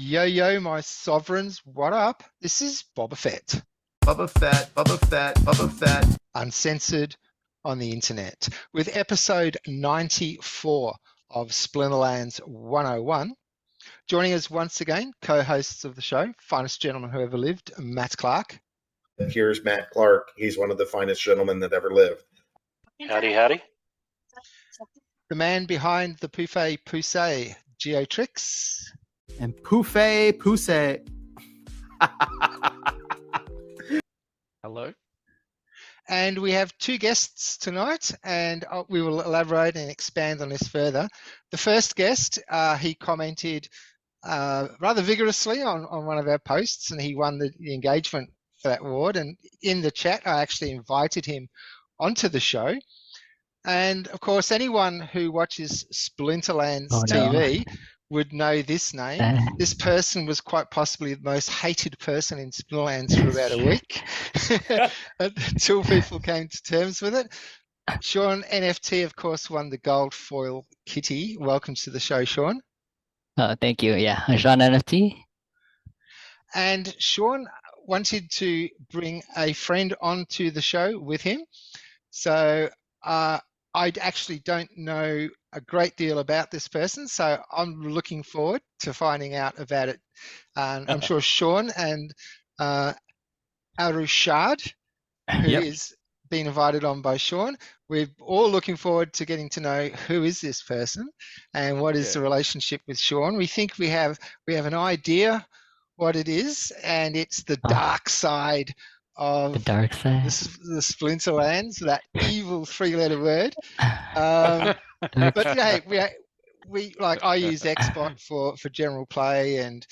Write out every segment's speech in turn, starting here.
Yo, yo, my sovereigns, what up? This is Boba Fett, Bubba Fett, Bubba Fett, Bubba Fett. uncensored on the internet, with episode 94 of Splinterlands 101. Joining us once again, co-hosts of the show, finest gentleman who ever lived, Matt Clark. Here's Matt Clark. He's one of the finest gentlemen that ever lived. Howdy, howdy. The man behind the Pouffet Poussey, Geotrix. And Pouffet Poussey. Hello. And we have two guests tonight, and we will elaborate and expand on this further. The first guest, he commented rather vigorously on one of our posts, and he won the engagement for that award. And in the chat, I actually invited him onto the show. And of course, anyone who watches Splinterlands TV would know this name. This person was quite possibly the most hated person in Splinterlands for about a week until people came to terms with it. Shawn NFT, of course, won the gold foil kitty. Welcome to the show, Shawn. Thank you. Yeah, Shawn NFT. And Shawn wanted to bring a friend onto the show with him. So I actually don't know a great deal about this person, so I'm looking forward to finding out about it. And I'm sure Shawn and Arushad, who is being invited on by Shawn, we're all looking forward to getting to know who is this person and what is the relationship with Shawn. We think we have an idea what it is, and it's the dark side of the dark side, the Splinterlands, that evil three-letter word. But hey, we like, I use Xbot for general play, and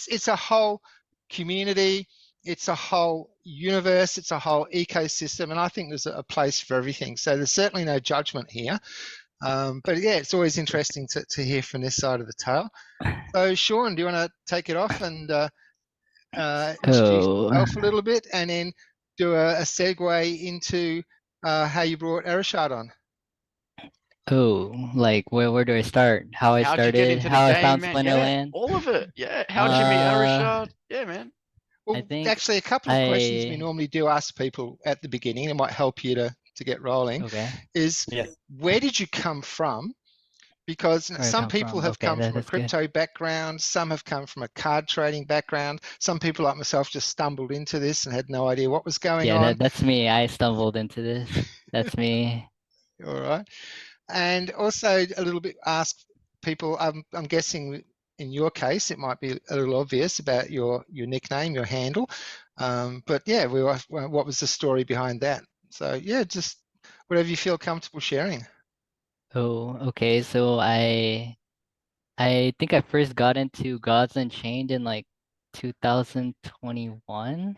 it's a whole community, it's a whole universe, it's a whole ecosystem, and I think there's a place for everything. So there's certainly no judgment here. But yeah, it's always interesting to hear from this side of the tale. So Shawn, do you want to take it off and introduce yourself a little bit, and then do a segue into how you brought Arushad on? Like where do I start? How I started, how I found Splinterlands? Yeah, all of it. Yeah. How did you meet Arushad? Yeah, man. Well, actually, a couple of questions we normally do ask people at the beginning. It might help you to get rolling. Is where did you come from? Because some people have come from a crypto background, some have come from a card trading background, some people like myself just stumbled into this and had no idea what was going on. Yeah, that's me. I stumbled into this. That's me. All right. And also a little bit ask people, I'm guessing in your case it might be a little obvious about your nickname, your handle. But yeah, what was the story behind that? So yeah, just whatever you feel comfortable sharing. Okay. So I think I first got into Gods Unchained in like 2021,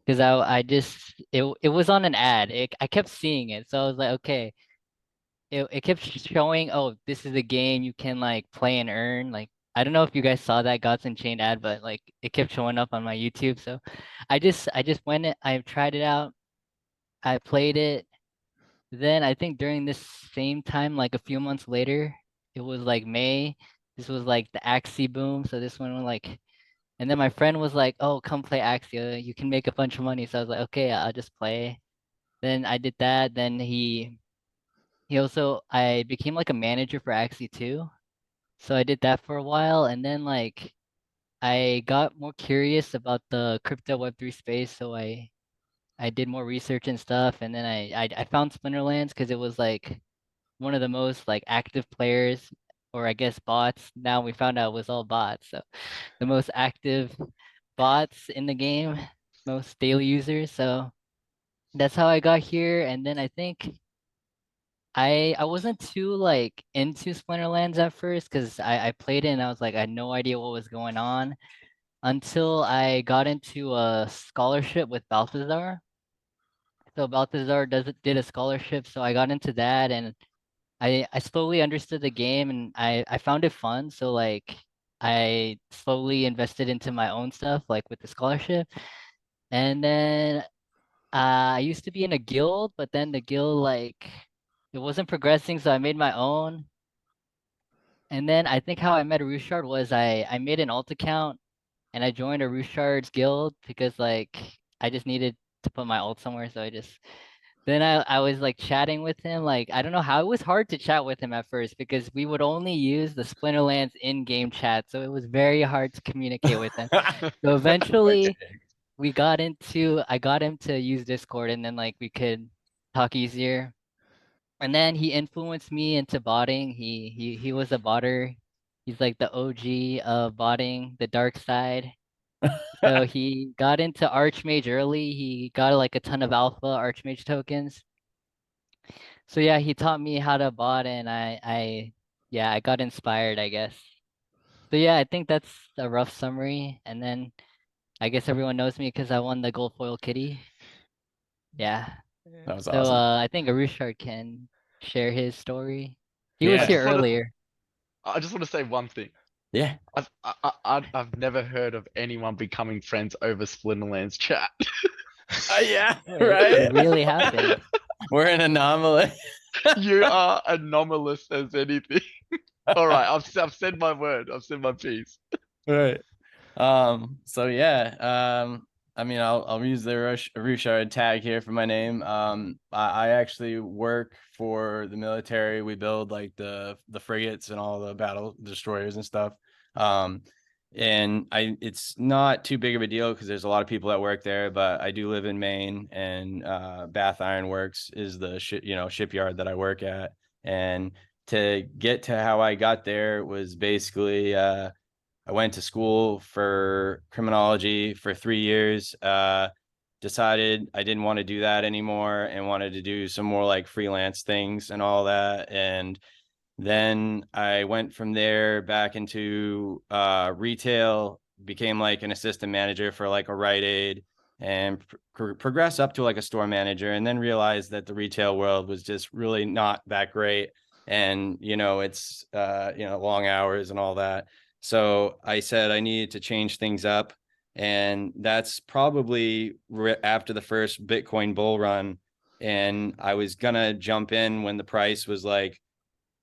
because it was on an ad. I kept seeing it, so I was like, okay. It kept showing, oh, this is a game you can like play and earn. Like, I don't know if you guys saw that Gods Unchained ad, but like it kept showing up on my YouTube. So I just went it. I tried it out. I played it. Then I think during this same time, like a few months later, it was like May. This was like the Axie boom. So this one was like, and then my friend was like, oh, come play Axie. You can make a bunch of money. So I was like, okay, I'll just play. Then I did that. Then I became like a manager for Axie too. So I did that for a while, and then like I got more curious about the crypto Web3 space, so I did more research and stuff, and then I found Splinterlands because it was like one of the most like active players, or I guess bots. Now we found out it was all bots. So the most active bots in the game, most daily users. So that's how I got here, and then I think I wasn't too like into Splinterlands at first, because I played it and I was like, I had no idea what was going on until I got into a scholarship with Balthazar. So Balthazar did a scholarship, so I got into that, and I slowly understood the game, and I found it fun. So like I slowly invested into my own stuff, like with the scholarship. And then I used to be in a guild, but then the guild like it wasn't progressing, so I made my own. And then I think how I met a Rushard was I made an alt account and I joined a Rushard's guild because like I just needed to put my alt somewhere. So then I was like chatting with him. Like I don't know how it was hard to chat with him at first because we would only use the Splinterlands in-game chat. So it was very hard to communicate with him. So eventually I got him to use Discord and then like we could talk easier. And then he influenced me into botting. He was a botter. He's like the OG of botting, the dark side. So he got into Archmage early. He got like a ton of alpha Archmage tokens. So yeah, he taught me how to bot and I got inspired, I guess. So yeah, I think that's a rough summary. And then I guess everyone knows me because I won the gold foil kitty. Yeah. That was So awesome. I think Arushard can share his story. He was Yeah. here just wanna- earlier. I just want to say one thing. Yeah. I've never heard of anyone becoming friends over Splinterlands chat. Yeah. It Right. really happened. We're an anomaly. You are anomalous as anything. All right, I've said my word. I've said my piece. Right. So yeah, I mean, I'll use the Rushard tag here for my name. I actually work for the military. We build like the frigates and all the battle destroyers and stuff. And it's not too big of a deal because there's a lot of people that work there, but I do live in Maine, and Bath Iron Works is the shipyard that I work at. And to get to how I got there was basically I went to school for criminology for 3 years. Decided I didn't want to do that anymore and wanted to do some more like freelance things and all that. And then I went from there back into retail, became like an assistant manager for like a Rite Aid, and progressed up to like a store manager, and then realized that the retail world was just really not that great. And, it's, long hours and all that. So I said I needed to change things up. And that's probably after the first Bitcoin bull run. And I was going to jump in when the price was like,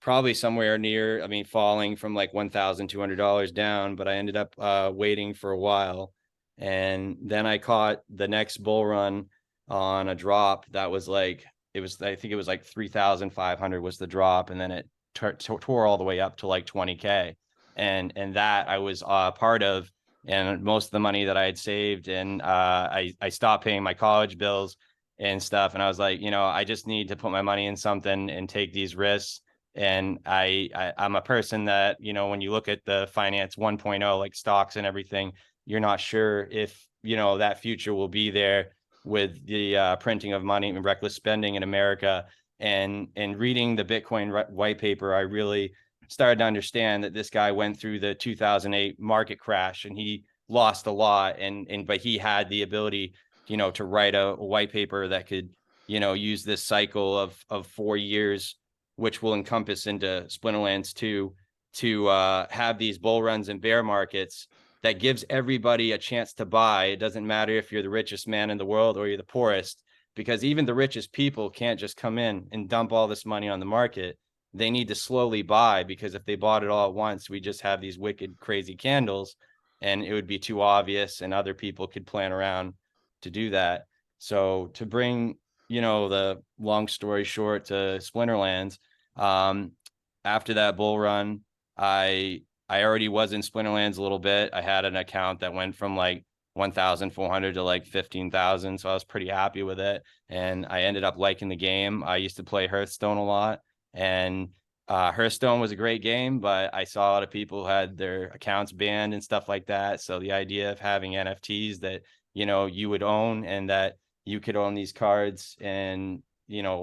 probably somewhere near, falling from like $1,200 down, but I ended up waiting for a while. And then I caught the next bull run on a drop that was like, I think it was like 3,500 was the drop. And then it tore all the way up to like 20K. And that I was part of, and most of the money that I had saved. And I stopped paying my college bills and stuff. And I was like, I just need to put my money in something and take these risks. And I'm a person that, when you look at the finance 1.0, like stocks and everything, you're not sure if, that future will be there with the printing of money and reckless spending in America. And reading the Bitcoin white paper, I really started to understand that this guy went through the 2008 market crash and he lost a lot. But he had the ability, to write a white paper that could, use this cycle of 4 years, which will encompass into Splinterlands 2, to have these bull runs and bear markets that gives everybody a chance to buy. It doesn't matter if you're the richest man in the world or you're the poorest, because even the richest people can't just come in and dump all this money on the market. They need to slowly buy, because if they bought it all at once, we just have these wicked, crazy candles, and it would be too obvious, and other people could plan around to do that. So to bring the long story short to Splinterlands, after that bull run, I already was in Splinterlands a little bit. I had an account that went from like 1,400 to like 15,000, so I was pretty happy with it, and I ended up liking the game. I used to play Hearthstone a lot, and Hearthstone was a great game, but I saw a lot of people who had their accounts banned and stuff like that. So the idea of having NFTs that you would own, and that you could own these cards and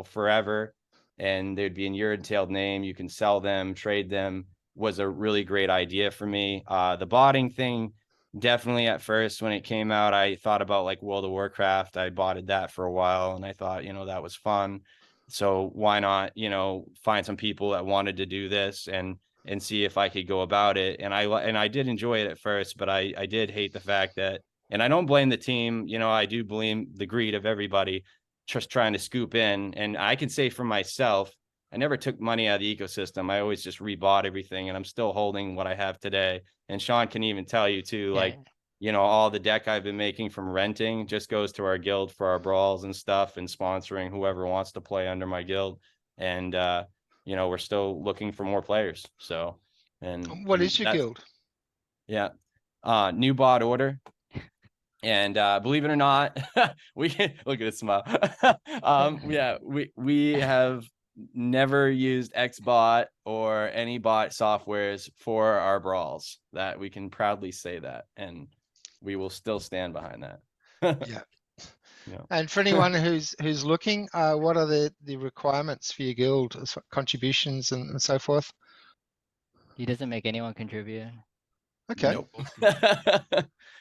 forever, and they'd be in your entailed name, you can sell them, trade them, was a really great idea for me. The botting thing, definitely at first when it came out, I thought about like World of Warcraft. I botted that for a while, and I thought that was fun, so why not find some people that wanted to do this and see if I could go about it. And I did enjoy it at first, but I did hate the fact that, and I don't blame the team, I do blame the greed of everybody just trying to scoop in. And I can say for myself, I never took money out of the ecosystem. I always just rebought everything, and I'm still holding what I have today. And Shawn can even tell you too, like, you know, all the deck I've been making from renting just goes to our guild for our brawls and stuff, and sponsoring whoever wants to play under my guild. And you know, we're still looking for more players. So, and What is your guild? Yeah, new bot order. And believe it or not, we look at it smile. Yeah, we have never used Xbot or any bot softwares for our brawls. That we can proudly say that, and we will still stand behind that. Yeah. Yeah. And for anyone who's looking, what are the requirements for your guild, contributions and so forth? He doesn't make anyone contribute. Okay. Nope.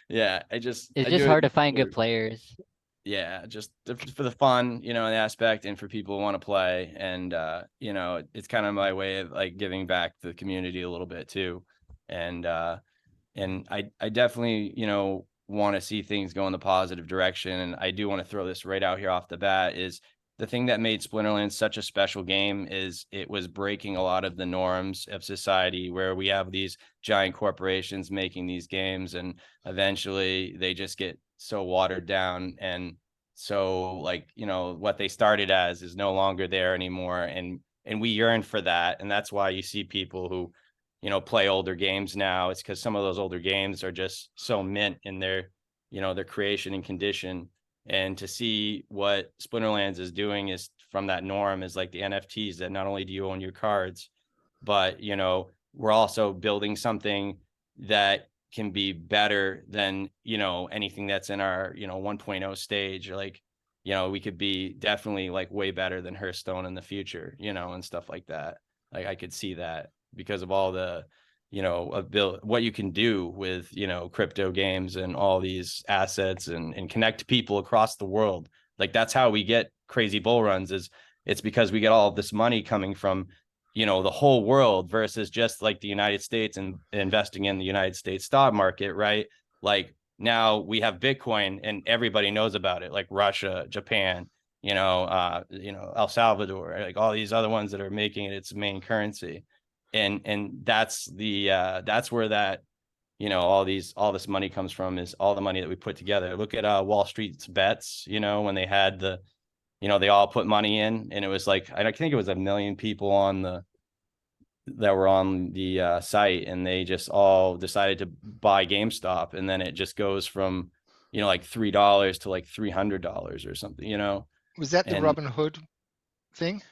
Yeah, I It's do just it hard to find good players. Yeah, just for the fun, you know, the aspect, and for people who want to play. And you know, it's kind of my way of like giving back to the community a little bit too. And I definitely, you know, want to see things go in the positive direction. And I do want to throw this right out here off the bat, is the thing that made Splinterlands such a special game is it was breaking a lot of the norms of society, where we have these giant corporations making these games, and eventually they just get so watered down, and so, like, you know, what they started as is no longer there anymore. And we yearn for that. And that's why you see people who, you know, play older games now. It's because some of those older games are just so mint in their, you know, their creation and condition. And to see what Splinterlands is doing is from that norm is like the NFTs, that not only do you own your cards, but, you know, we're also building something that can be better than, you know, anything that's in our, you know, 1.0 stage. Like, you know, we could be definitely like way better than Hearthstone in the future, you know, and stuff like that. Like, I could see that because of all the, you know, what you can do with, you know, crypto games and all these assets, and connect people across the world. Like, that's how we get crazy bull runs, is it's because we get all of this money coming from, you know, the whole world, versus just like the United States and investing in the United States stock market, right? Like, now we have Bitcoin and everybody knows about it, like Russia, Japan, you know, El Salvador, like all these other ones that are making it its main currency. And that's that's where that, you know, all this money comes from, is all the money that we put together. Look at Wall Street's bets, you know, when they had the, you know, they all put money in, and it was like, I think it was 1 million people that were on the site, and they just all decided to buy GameStop, and then it just goes from, you know, like $3 to like $300 or something, you know. Was that the And Robin Hood thing?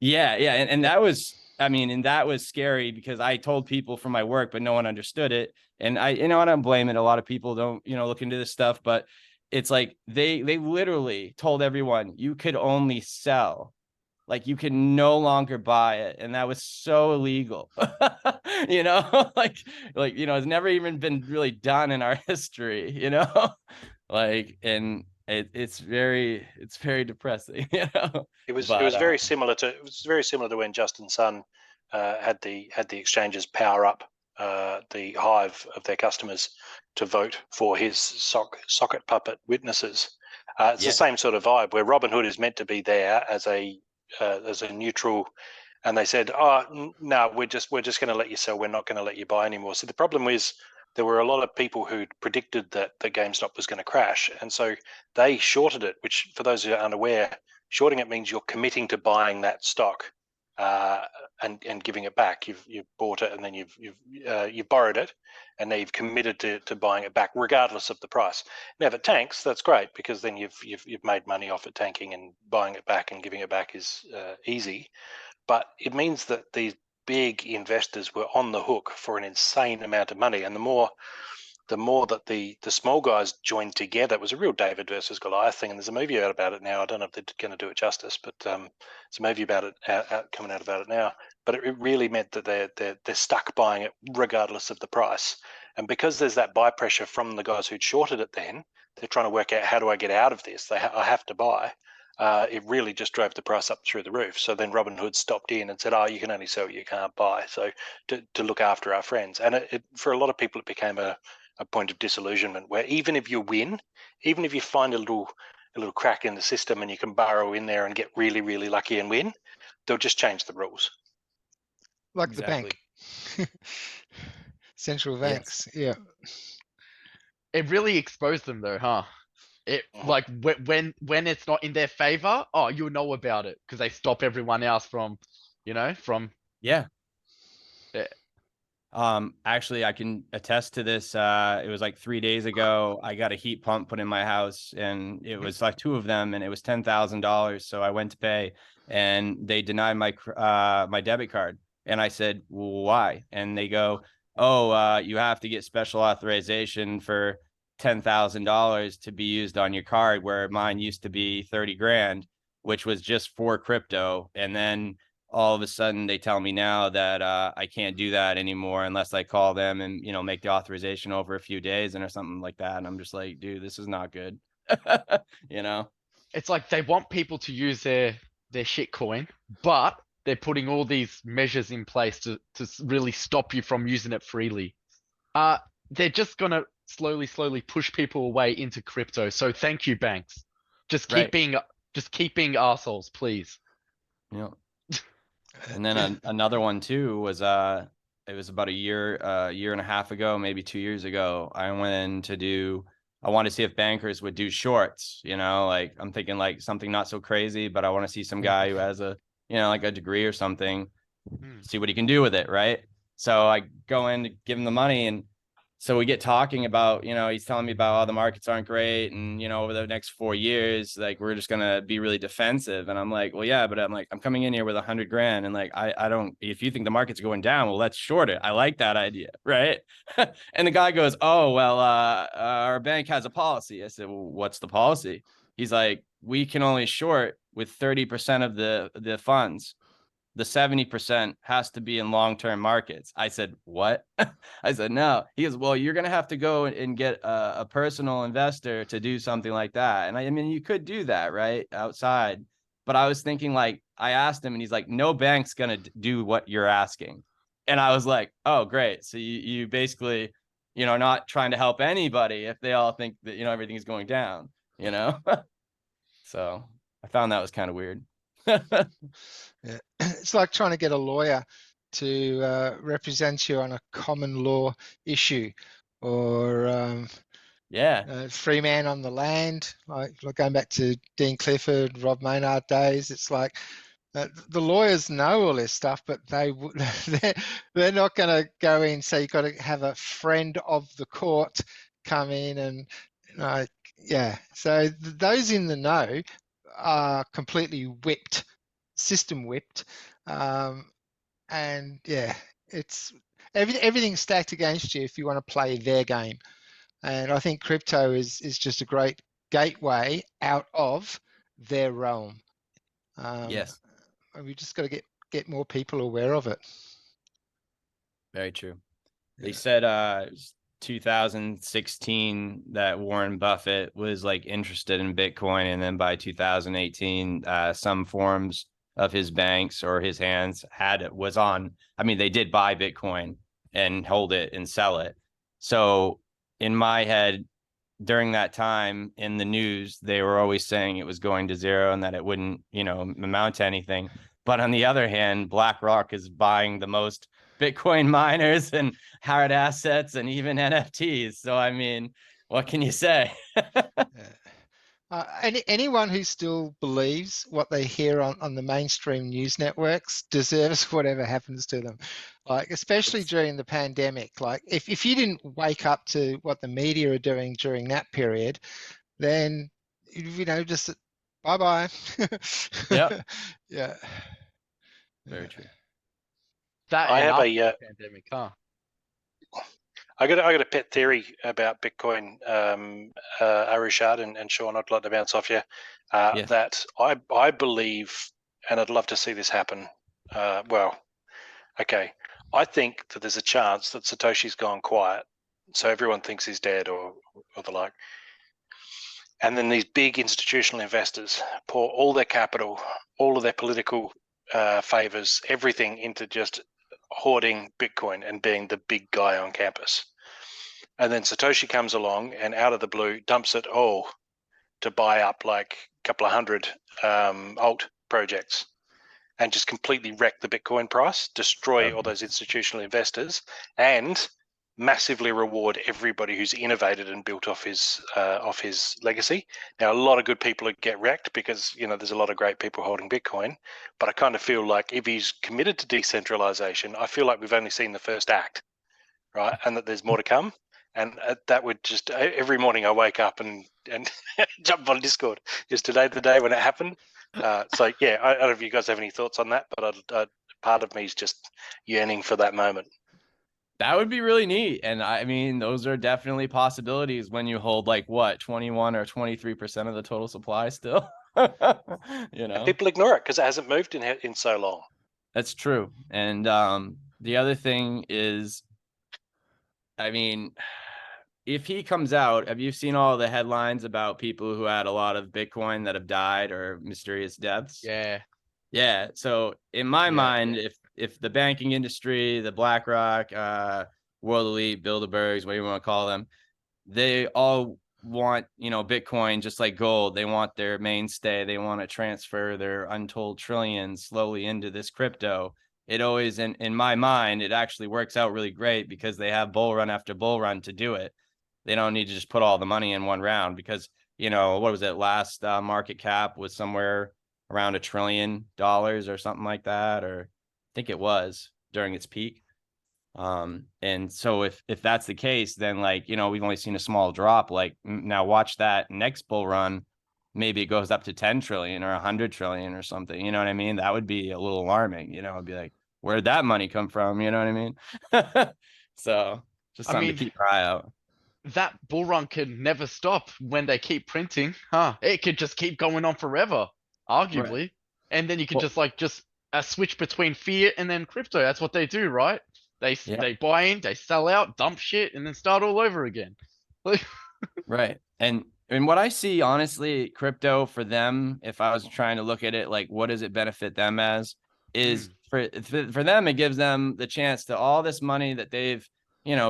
yeah, and that was, I mean, and that was scary because I told people from my work, but no one understood it. And I, you know, I don't blame it. A lot of people don't, you know, look into this stuff, but it's like they literally told everyone you could only sell, like you can no longer buy it. And that was so illegal. You know, like, you know, it's never even been really done in our history, you know, like, and it's very depressing, you know. It was But, very similar to when Justin Sun had the exchanges power up the hive of their customers to vote for his socket puppet witnesses. It's the same sort of vibe, where Robinhood is meant to be there as a neutral, and they said, "Oh no, we're just going to let you sell. We're not going to let you buy anymore." So the problem is, there were a lot of people who predicted that the GameStop was going to crash, and so they shorted it. Which, for those who are unaware, shorting it means you're committing to buying that stock and giving it back. You've bought it, and then you've borrowed it, and now you've committed to buying it back, regardless of the price. Now, if it tanks, that's great, because then you've made money off it tanking, and buying it back and giving it back is easy. But it means that these big investors were on the hook for an insane amount of money, and the more that the small guys joined together, it was a real David versus Goliath thing. And there's a movie out about it now. I don't know if they're going to do it justice, but it's a movie about it coming out about it now. But it really meant that they're stuck buying it regardless of the price. And because there's that buy pressure from the guys who'd shorted it, then they're trying to work out, how do I get out of this? I have to buy. It really just drove the price up through the roof. So then Robinhood stopped in and said, "Oh, you can only sell what you can't buy." So to look after our friends, and for a lot of people, it became a point of disillusionment, where even if you win, even if you find a little crack in the system and you can burrow in there and get really, really lucky and win, they'll just change the rules. Like Exactly. the bank. Central Yes. banks. Yeah. It really exposed them though, huh? It like when it's not in their favor, oh, you'll know about it because they stop everyone else from, from. Yeah. Yeah. Actually, I can attest to this. It was like 3 days ago. I got a heat pump put in my house, and it was like 2 of them, and it was $10,000. So I went to pay, and they denied my debit card. And I said, why? And they go, oh, you have to get special authorization for $10,000 to be used on your card, where mine used to be 30 grand, which was just for crypto. And then all of a sudden they tell me now that I can't do that anymore unless I call them and, make the authorization over a few days or something like that. And I'm just like, dude, this is not good. It's like they want people to use their shit coin, but they're putting all these measures in place to really stop you from using it freely. They're just gonna slowly push people away into crypto. So thank you, banks. Just keep being assholes, please. Yeah. And then another one too was it was about a year and a half ago, maybe 2 years ago. I wanted to see if bankers would do shorts, like I'm thinking like something not so crazy, but I want to see some guy who has a, like a degree or something, see what he can do with it. Right. So I go in to give him the money, and so we get talking about, he's telling me about, the markets aren't great. And, over the next 4 years, like, we're just going to be really defensive. And I'm like, well, yeah, but I'm coming in here with 100 grand. And like, I don't, if you think the market's going down, well, let's short it. I like that idea. Right. And the guy goes, oh, well, our bank has a policy. I said, well, what's the policy? He's like, we can only short with 30% of the funds. The 70% has to be in long-term markets. I said, what? I said, no. He goes, well, you're going to have to go and get a personal investor to do something like that. And I mean, you could do that, right? Outside. But I was thinking, like, I asked him, and he's like, no bank's going to do what you're asking. And I was like, oh, great. So you basically, not trying to help anybody if they all think that, everything is going down, So I found that was kind of weird. Yeah. It's like trying to get a lawyer to represent you on a common law issue, or free man on the land, like going back to Dean Clifford, Rob Maynard days. It's like the lawyers know all this stuff, but they're not going to go in. So you've got to have a friend of the court come in, and so those in the know are completely whipped. System whipped, and yeah, it's everything's stacked against you if you want to play their game. And I think crypto is just a great gateway out of their realm. Yes, and we just got to get more people aware of it. Very true. They said it was 2016 that Warren Buffett was like interested in Bitcoin, and then by 2018 some forms of his banks or his hands they did buy Bitcoin and hold it and sell it. So in my head, during that time in the news, they were always saying it was going to zero and that it wouldn't, amount to anything. But on the other hand, BlackRock is buying the most Bitcoin miners and hard assets and even NFTs. So, I mean, what can you say? Anyone who still believes what they hear on the mainstream news networks deserves whatever happens to them. Like, especially during the pandemic, like if you didn't wake up to what the media are doing during that period, then, just bye-bye. Yep. Yeah. Very true. I have a pandemic, huh? I got a pet theory about Bitcoin, Arishad and Shawn. I'd like to bounce off you. Yes. That I believe, and I'd love to see this happen. I think that there's a chance that Satoshi's gone quiet, so everyone thinks he's dead or the like. And then these big institutional investors pour all their capital, all of their political favors, everything into just hoarding Bitcoin and being the big guy on campus. And then Satoshi comes along and out of the blue dumps it all to buy up like a couple of hundred alt projects. and just completely wreck the Bitcoin price, destroy all those institutional investors, and massively reward everybody who's innovated and built off his legacy. Now, a lot of good people would get wrecked because there's a lot of great people holding Bitcoin, but I kind of feel like if he's committed to decentralization, I feel like we've only seen the first act, right? And that there's more to come. And that would just every morning I wake up and jump on Discord. Is today the day when it happened? So yeah, I don't know if you guys have any thoughts on that, but part of me is just yearning for that moment. That would be really neat. And I mean, those are definitely possibilities when you hold like what, 21 or 23% of the total supply still. And people ignore it because it hasn't moved in so long. That's true. And the other thing is, I mean, if he comes out, have you seen all the headlines about people who had a lot of Bitcoin that have died or mysterious deaths? Yeah. So in my mind, if the banking industry, the BlackRock, World Elite, Bilderbergs, whatever you want to call them, they all want, Bitcoin just like gold. They want their mainstay. They want to transfer their untold trillions slowly into this crypto. It always, in my mind, it actually works out really great because they have bull run after bull run to do it. They don't need to just put all the money in one round because, what was it? Last market cap was somewhere around $1 trillion or something like that, or I think it was during its peak. And so if that's the case, then we've only seen a small drop. Now watch that next bull run, maybe it goes up to 10 trillion or 100 trillion or something. You know what I mean? That would be a little alarming. It'd be like, where'd that money come from? You know what I mean? So just something to keep your eye out. That bull run can never stop when they keep printing. It could just keep going on forever, arguably. Right. And then you can just switch between fiat and then crypto. That's what they do, right? They buy in, they sell out, dump shit, and then start all over again. Right. And what I see, honestly, crypto for them, if I was trying to look at it, what does it benefit them as, is for them, it gives them the chance to all this money that they've,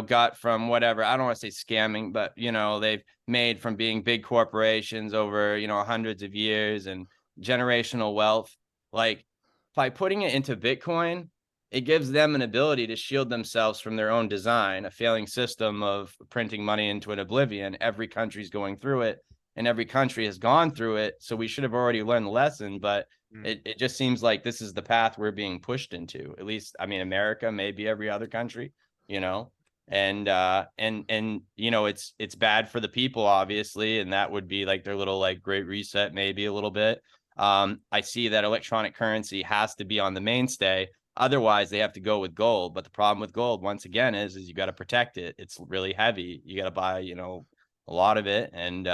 got from whatever, I don't want to say scamming, but, they've made from being big corporations over, hundreds of years and generational wealth. By putting it into Bitcoin, it gives them an ability to shield themselves from their own design, a failing system of printing money into an oblivion. Every country's going through it, and every country has gone through it. So we should have already learned the lesson, but it just seems like this is the path we're being pushed into. At least, I mean, America, maybe every other country, and it's bad for the people, obviously, and that would be their little great reset, maybe a little bit. I see that electronic currency has to be on the mainstay. Otherwise, they have to go with gold. But the problem with gold, once again, is you got to protect it. It's really heavy. You got to buy, a lot of it, and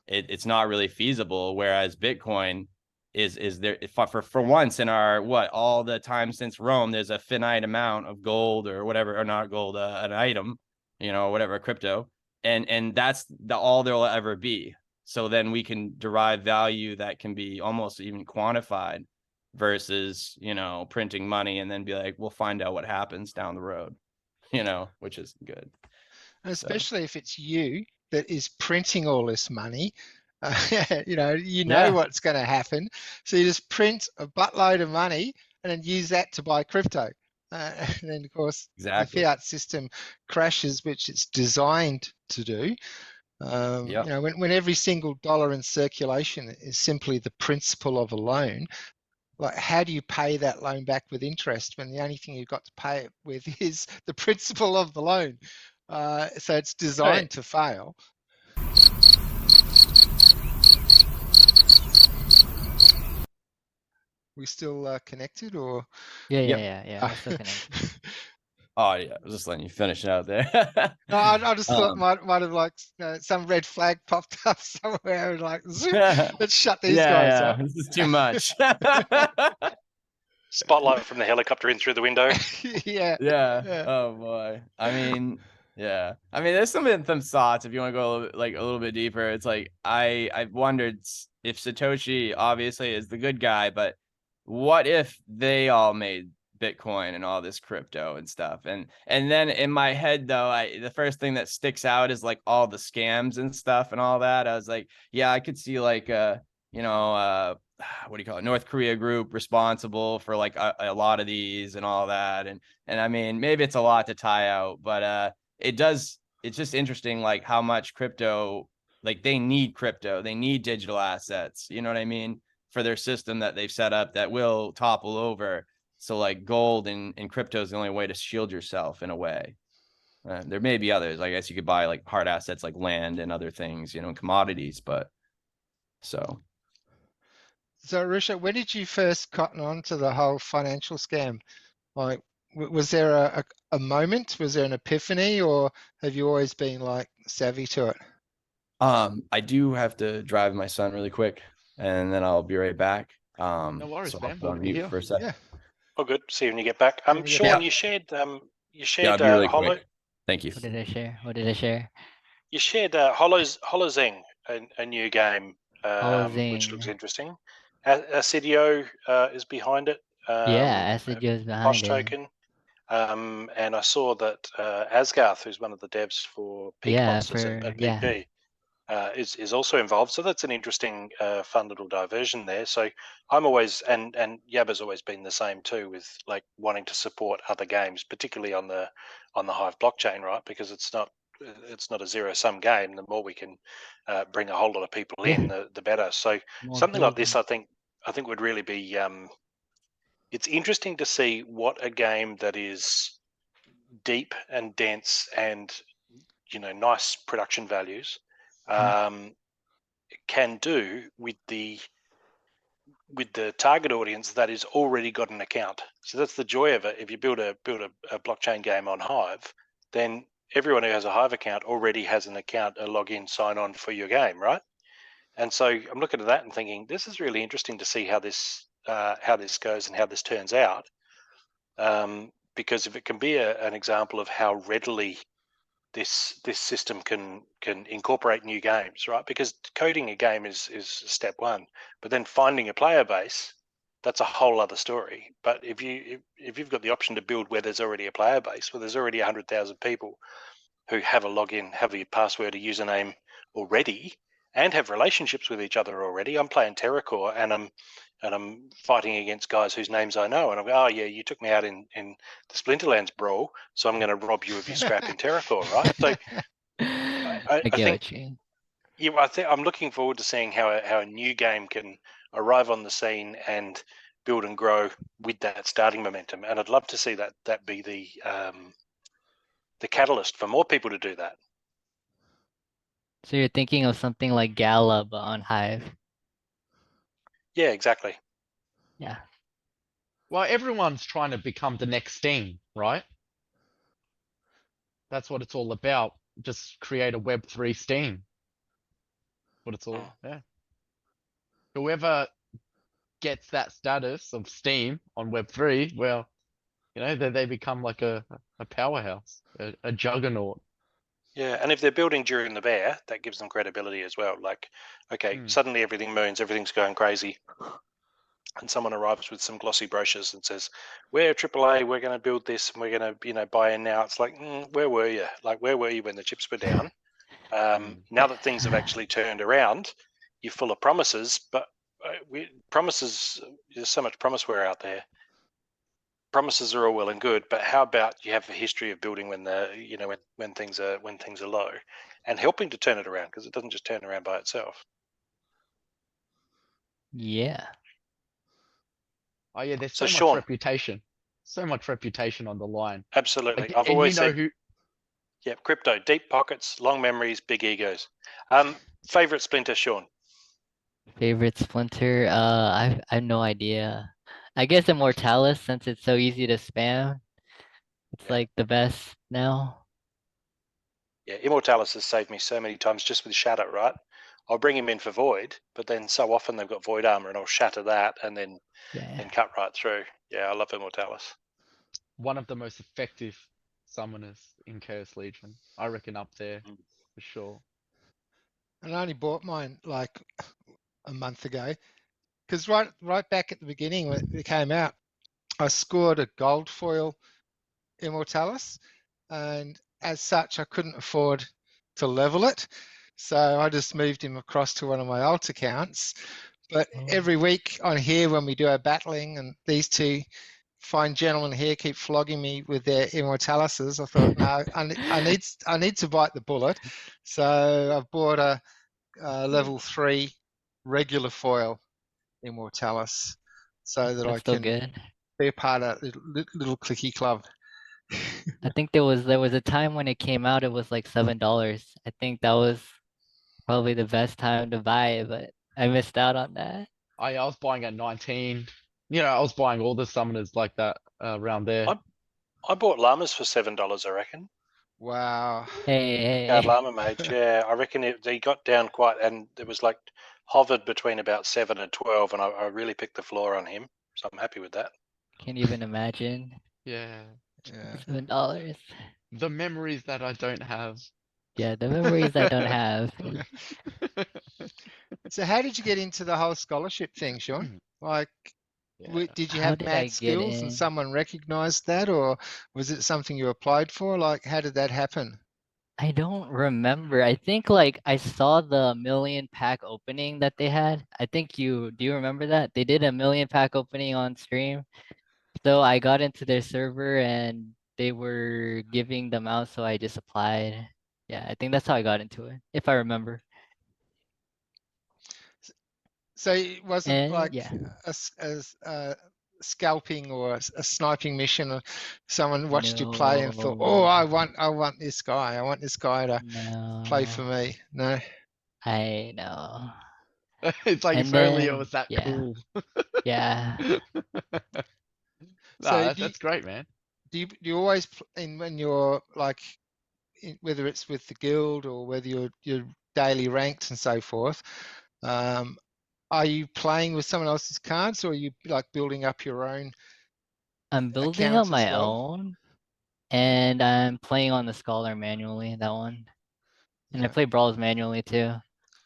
it's not really feasible. Whereas Bitcoin is there for once in our all the time since Rome, there's a finite amount of gold or whatever, or not gold, an item, whatever, crypto, and that's all there will ever be. So then we can derive value that can be almost even quantified, versus printing money and then be like, we'll find out what happens down the road, which is good. Especially if it's you that is printing all this money. What's going to happen, so you just print a buttload of money and then use that to buy crypto, and then of course the fiat system crashes, which it's designed to do. When every single dollar in circulation is simply the principal of a loan, how do you pay that loan back with interest when the only thing you've got to pay it with is the principal of the loan? So it's designed to fail. We still connected, or? Yeah. I'm still connected. Oh yeah, I was just letting you finish it out there. No, I just thought might have some red flag popped up somewhere, zoom, let's shut these guys up. This is too much. Spotlight from the helicopter in through the window. Yeah. Oh boy. I mean, there's some thoughts if you want to go a little bit deeper. It's I've wondered if Satoshi obviously is the good guy, but what if they all made Bitcoin and all this crypto and stuff? And then in my head, though, the first thing that sticks out is all the scams and stuff and all that. I was like, yeah, I could see what do you call it, North Korea group responsible for like a lot of these and all that. And I mean, maybe it's a lot to tie out, but it's just interesting, like how much crypto, like they need crypto, they need digital assets, you know what I mean, for their system that they've set up that will topple over. So like gold and crypto is the only way to shield yourself in a way. There may be others. I guess you could buy like hard assets like land and other things, you know, commodities, but so. So, Risha, when did you first cotton on to the whole financial scam? Like, was there a moment? Was there an epiphany, or have you always been like savvy to it? I do have to drive my son really quick, and then I'll be right back. No worries, so man. I'll put on We'll be mute here. for a sec. Yeah. Oh, good. See you when you get back. When we get Shawn, back. you shared Yeah, I'll be really Hollow. quick. Thank you. What did I share? What did I share? You shared Holozeng, a new game, which looks Holozing. interesting. Acidio is behind it. Yeah, Acido's Posh behind it. Token. And I saw that Asgarth, who's one of the devs for Peak Yeah, Monsters at yeah. BP, is also involved. So that's an interesting, fun little diversion there. So I'm always, and Yabba's always been the same too, with like wanting to support other games, particularly on the Hive blockchain, right? Because it's not a zero-sum game. The more we can bring a whole lot of people in, the better. So More something like this, building. I think would really be. It's interesting to see what a game that is deep and dense and nice production values can do with the target audience that is already got an account. So that's the joy of it. If you build a blockchain game on Hive, then everyone who has a Hive account already has an account, a login, sign on for your game, right? And so I'm looking at that and thinking, this is really interesting to see how this goes and how this turns out. Because if it can be an example of how readily this system can incorporate new games, right? Because coding a game is step one, but then finding a player base, that's a whole other story. But if you've got the option to build where there's already a player base, where there's already 100,000 people who have a login, have a password, a username already, and have relationships with each other already. I'm playing TerraCore and I'm fighting against guys whose names I know, and I'm going, oh yeah, you took me out in the Splinterlands brawl, so I'm going to rob you of your scrap in TerraCore, right? So I get think, what you mean. yeah, I think I'm looking forward to seeing how a new game can arrive on the scene and build and grow with that starting momentum, and I'd love to see that be the catalyst for more people to do that. So you're thinking of something like Gala but on Hive. Yeah, exactly. Yeah. Well, everyone's trying to become the next Steam, right? That's what it's all about. Just create a Web3 Steam. What it's all, yeah. Whoever gets that status of Steam on Web3, well, they become like a powerhouse, a juggernaut. Yeah, and if they're building during the bear, that gives them credibility as well. Like, okay, suddenly everything moons, everything's going crazy, and someone arrives with some glossy brochures and says, "We're AAA, we're going to build this, and we're going to, buy in now." It's like, where were you? Like, where were you when the chips were down? Now that things have actually turned around, you're full of promises, but promises. There's so much promiseware out there. Promises are all well and good, but how about you have a history of building when when things are low, and helping to turn it around, because it doesn't just turn around by itself. Yeah. Oh yeah, there's So so much Shawn, reputation, on the line. absolutely. Like, I've and always said, who? yeah, crypto, deep pockets, long memories, big egos. Favorite Splinter, Shawn? Favorite Splinter? I have no idea. I guess Immortalis, since it's so easy to spam. It's like the best now. Yeah, Immortalis has saved me so many times just with Shatter, right? I'll bring him in for Void, but then so often they've got Void armor, and I'll shatter that and then cut right through. Yeah, I love Immortalis. One of the most effective summoners in Chaos Legion. I reckon up there for sure. And I only bought mine like a month ago, because right back at the beginning when it came out, I scored a gold foil Immortalis, and as such I couldn't afford to level it, so I just moved him across to one of my alt accounts. But Oh. every week on here when we do our battling, and these two fine gentlemen here keep flogging me with their immortalises, I thought, no, I need to bite the bullet. So I've bought a level 3 regular foil immortalis so that I That's still can good. be a part of a little clicky club. I think there was a time when it came out, it was like $7. I think that was probably the best time to buy it, but I missed out on that. I was buying at 19. You know, I was buying all the summoners like that around there. I bought llamas for $7, I reckon. Wow. Guard Hey, llama mage, yeah. I reckon they got down quite, and it was like hovered between about 7 and 12, and I really picked the floor on him. So I'm happy with that. can't even imagine. Yeah. Yeah. $7. The memories that I don't have. Yeah, the memories I don't have. So how did you get into the whole scholarship thing, Shawn? Like, Yeah. did you How have did I mad get skills and in? someone recognized that, or was it something you applied for? Like, how did that happen? I don't remember. I think like I saw the million pack opening that they had. I think do you remember that? They did a million pack opening on stream. So I got into their server and they were giving them out, so I just applied. Yeah, I think that's how I got into it, if I remember. So it wasn't And like yeah, a scalping or a sniping mission, or someone watched you play and thought, "Oh, no, I want this guy. I want this guy to play for no, me." No. I know. It's like And if only it then was that yeah, cool. yeah. So That's great, man. do you always when you're like whether it's with the guild or whether you're daily ranked and so forth, are you playing with someone else's cards, or are you like building up your own I'm building up accounts as my well? own, and I'm playing on the scholar manually, that one. And I Yeah. play brawls manually too.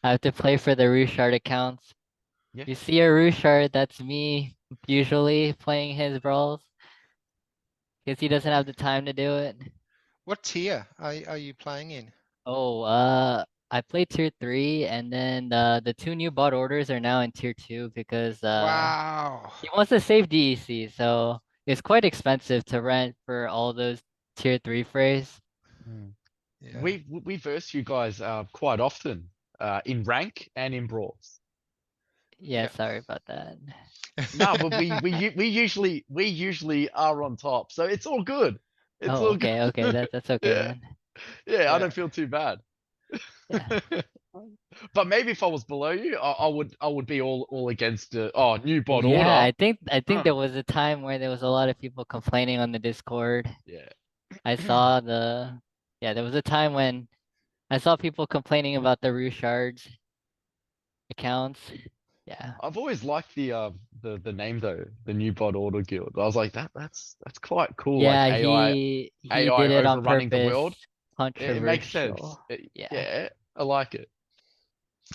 I have to play for the Rushard accounts. Yeah. You see a Rushard, that's me usually playing his brawls. Because he doesn't have the time to do it. What tier are you playing in? Oh, I play tier 3, and then the 2 new bot orders are now in tier 2 because Wow. he wants to save DEC, so it's quite expensive to rent for all those tier 3 frays. Yeah. We verse you guys quite often in rank and in brawls. Yeah, Yeah. sorry about that. No, but we usually are on top, so it's all good. It's Oh, all okay, good. okay, that's okay Yeah. then. Yeah, I Yeah. don't feel too bad. Yeah. But maybe if I was below you, I would be all against new bot Yeah, order. I think Huh. there was a time where there was a lot of people complaining on the Discord. Yeah. I saw there was a time when I saw people complaining about the Rushards accounts. Yeah. I've always liked the name though, the new bot order guild. I was like that's quite cool, like Yeah, AI he did it on overrunning the purpose. world. It makes sense. Controversial. Yeah. Yeah, I like it.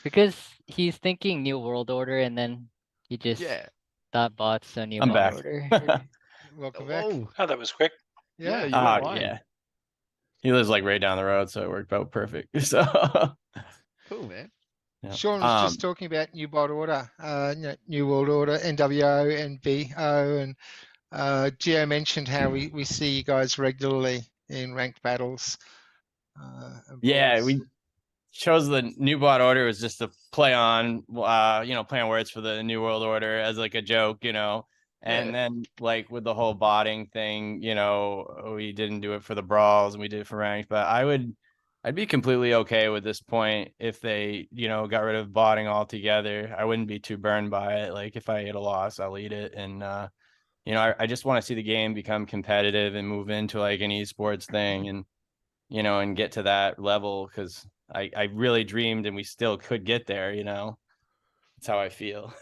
Because he's thinking New World Order and then he just Yeah. thought bots, so New I'm Bot back. Order. Welcome back. Oh, Oh, that was quick. yeah, Yeah. you don't mind. Yeah. He lives like right down the road, so it worked out perfect. So Cool, man. yeah. Shawn was just talking about New Bot Order, New World Order, NWO and BO, and Gio mentioned how we see you guys regularly in ranked battles. And Yeah, brawls. we chose the new bot order was just to play on play on words for the New World Order as like a joke, and Yeah. then like with the whole botting thing, we didn't do it for the brawls and we did it for ranked, but I'd be completely okay with this point if they got rid of botting altogether. I wouldn't be too burned by it. Like if I get a loss, I'll eat it. And I just want to see the game become competitive and move into like an esports thing and and get to that level, because I really dreamed and we still could get there. That's how I feel.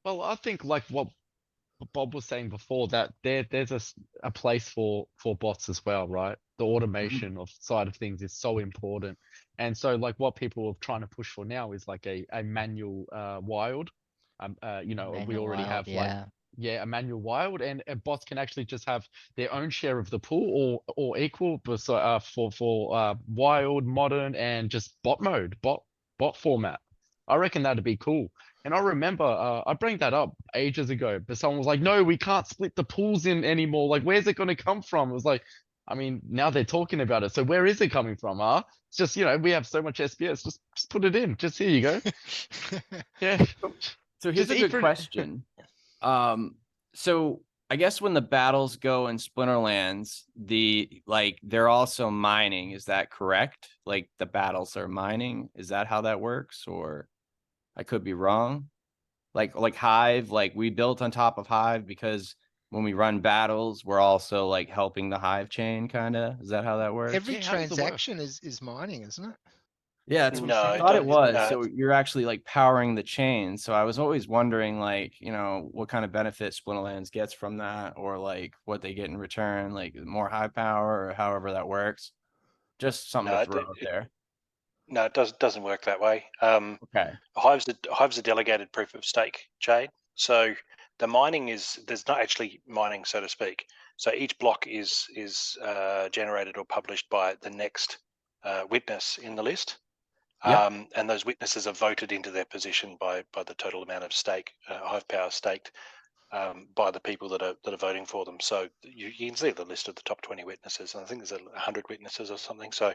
Well, I think like what Bob was saying before, that there's a place for bots as well, right? The automation of side of things is so important. And so like what people are trying to push for now is like a manual wild. We Manual already Wild, have like a manual wild, and bots can actually just have their own share of the pool or equal, but so for wild, modern, and just bot mode, bot format. I reckon that'd be cool. And I remember I bring that up ages ago, but someone was like, "No, we can't split the pools in anymore. Like, where's it going to come from?" It was like, I mean, now they're talking about it. So where is it coming from? It's just, we have so much SPS. Just put it in. Just here you go. Yeah. So here's Just a eat good for- question. So I guess when the battles go in Splinterlands, they're also mining. Is that correct? Like the battles are mining. Is that how that works? Or I could be wrong. Like Hive, like we built on top of Hive because when we run battles, we're also like helping the Hive chain, kind of. Is that how that works? Every Yeah, how does it work? transaction is mining, isn't it? Yeah, that's what No, I it thought it don't- was. no. So you're actually like powering the chain. So I was always wondering, like, what kind of benefit Splinterlands gets from that, or like what they get in return, like more high power or however that works. Just something No, to throw out there. No, it doesn't work that way. Okay. Hive's a delegated proof of stake chain. So the mining there's not actually mining, so to speak. So each block is generated or published by the next witness in the list. Yep. And those witnesses are voted into their position by the total amount of stake, Hive power staked by the people that are voting for them. So you can see the list of the top 20 witnesses, and I think there's 100 witnesses or something. So,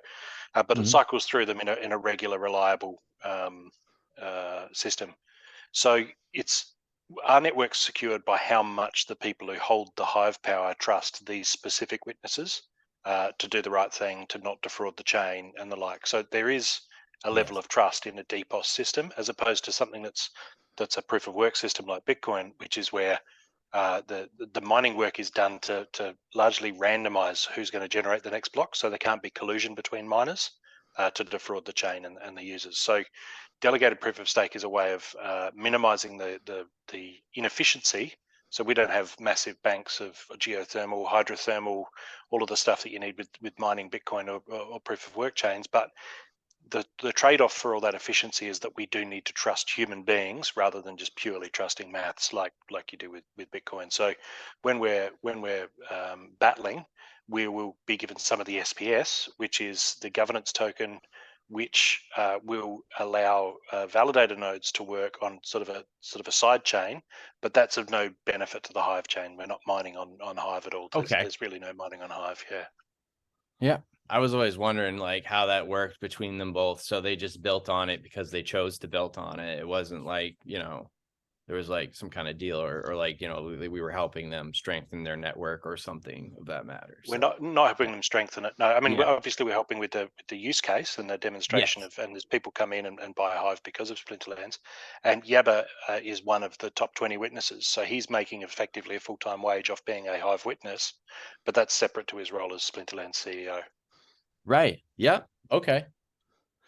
but it Mhm. cycles through them in a regular, reliable system. So our network's secured by how much the people who hold the Hive power trust these specific witnesses to do the right thing, to not defraud the chain, and the like. So there is a level of trust in a DPoS system, as opposed to something that's a proof of work system like Bitcoin, which is where the mining work is done to largely randomize who's going to generate the next block, so there can't be collusion between miners to defraud the chain and the users. So delegated proof of stake is a way of minimizing the inefficiency. So we don't have massive banks of geothermal, hydrothermal, all of the stuff that you need with mining Bitcoin or proof of work chains, but the trade-off for all that efficiency is that we do need to trust human beings rather than just purely trusting maths like you do with Bitcoin. So when we're battling, we will be given some of the SPS, which is the governance token, which will allow validator nodes to work on sort of a side chain, but that's of no benefit to the Hive chain. We're not mining on Hive at all. There's really no mining on Hive. Yeah. I was always wondering like how that worked between them both. So they just built on it because they chose to build on it. It wasn't like, there was like some kind of deal or like, we were helping them strengthen their network or something of that matter. We're not helping them strengthen it. No, I mean, Yeah. obviously we're helping with the use case and the demonstration Yes. and there's people come in and buy a Hive because of Splinterlands. And Yabba is one of the top 20 witnesses. So he's making effectively a full-time wage off being a Hive witness, but that's separate to his role as Splinterlands CEO. Right. Yeah. Okay.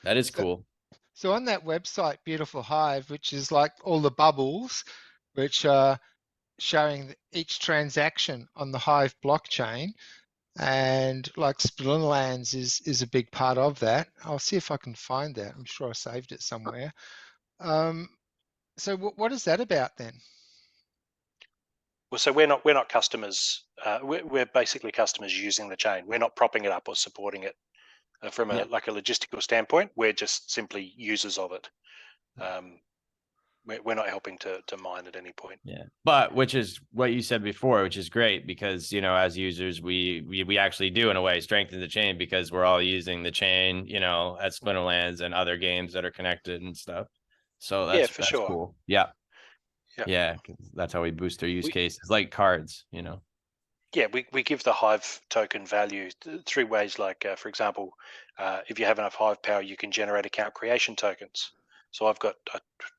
That is cool. So on that website, Beautiful Hive, which is like all the bubbles, which are showing each transaction on the Hive blockchain, and like Splinterlands is a big part of that. I'll see if I can find that. I'm sure I saved it somewhere. So what is that about then? Well, so we're not customers. We're basically customers using the chain. We're not propping it up or supporting it from a logistical standpoint. We're just simply users of it. We're not helping to mine at any point. Yeah, but which is what you said before, which is great because as users we actually do in a way strengthen the chain because we're all using the chain at Splinterlands and other games that are connected and stuff. So that's for sure. Cool. Yeah, 'cause that's how we boost our use cases like cards. Yeah, we give the Hive token value through ways like, for example, if you have enough Hive power, you can generate account creation tokens. So I've got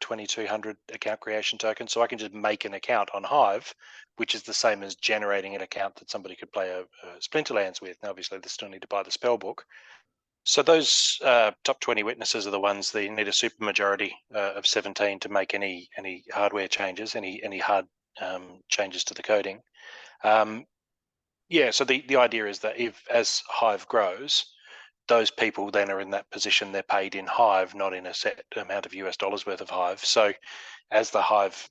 2,200 account creation tokens, so I can just make an account on Hive, which is the same as generating an account that somebody could play a Splinterlands with. Now, obviously, they still need to buy the spell book. So those top 20 witnesses are the ones that need a supermajority of 17 to make any hardware changes, any hard changes to the coding. So the idea is that as Hive grows, those people then are in that position. They're paid in Hive, not in a set amount of US dollars worth of Hive. So as the Hive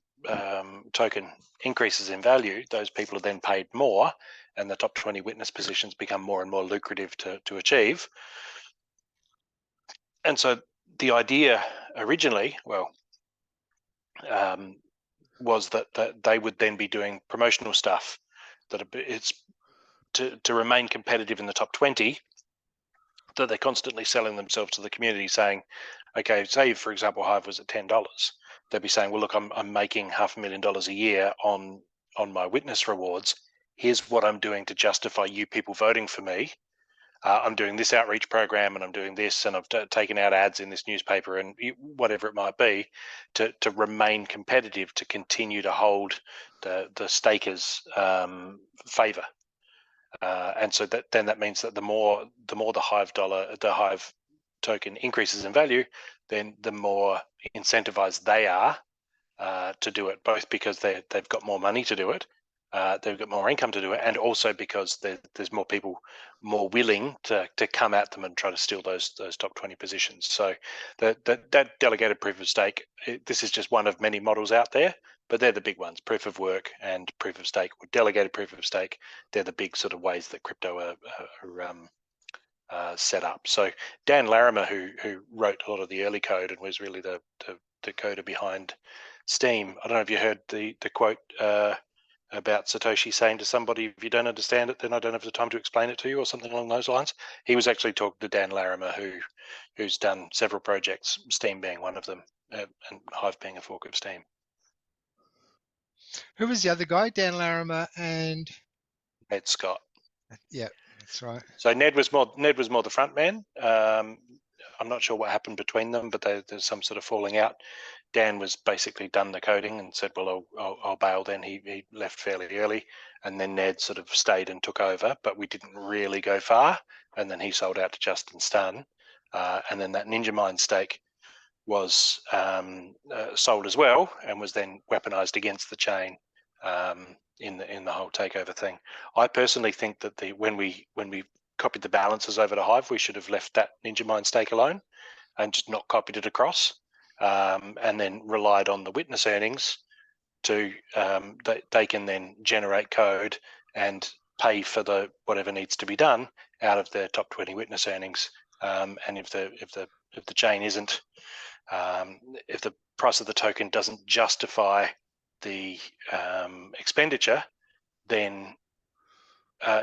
token increases in value, those people are then paid more, and the top 20 witness positions become more and more lucrative to achieve. And so the idea originally, was that they would then be doing promotional stuff it's to remain competitive in the top 20, that they're constantly selling themselves to the community, saying, okay, say for example Hive was at $10, they'd be saying, well, look, I'm making $500,000 a year on my witness rewards. Here's what I'm doing to justify you people voting for me. I'm doing this outreach program, and I'm doing this, and I've taken out ads in this newspaper, and whatever it might be, to remain competitive, to continue to hold the stakers' favour. And so that means that the more the Hive token increases in value, then the more incentivized they are to do it, both because they've got more money to do it, they've got more income to do it, and also because there's more people more willing to come at them and try to steal those top 20 positions. So that delegated proof of stake, this is just one of many models out there, but they're the big ones: proof of work and proof of stake, or delegated proof of stake. They're the big sort of ways that crypto are set up. So Dan Larimer, who wrote a lot of the early code and was really the coder behind Steem, I don't know if you heard the quote about Satoshi saying to somebody, if you don't understand it, then I don't have the time to explain it to you, or something along those lines. He was actually talking to Dan Larimer, who's done several projects, Steem being one of them, and Hive being a fork of Steem. Who was the other guy? Dan Larimer and Ned Scott. Yeah, that's right. So Ned was more the front man. I'm not sure what happened between them, but there's some sort of falling out. Dan was basically done the coding and said, well, I'll bail then. He left fairly early, and then Ned sort of stayed and took over, but we didn't really go far. And then he sold out to Justin Stun. And then that Ninja Mine stake was sold as well, and was then weaponized against the chain in the whole takeover thing. I personally think that when we copied the balances over to Hive, we should have left that Ninja Mine stake alone and just not copied it across, and then relied on the witness earnings to they can then generate code and pay for whatever needs to be done out of their top 20 witness earnings. And if the chain isn't, if the price of the token doesn't justify the expenditure, then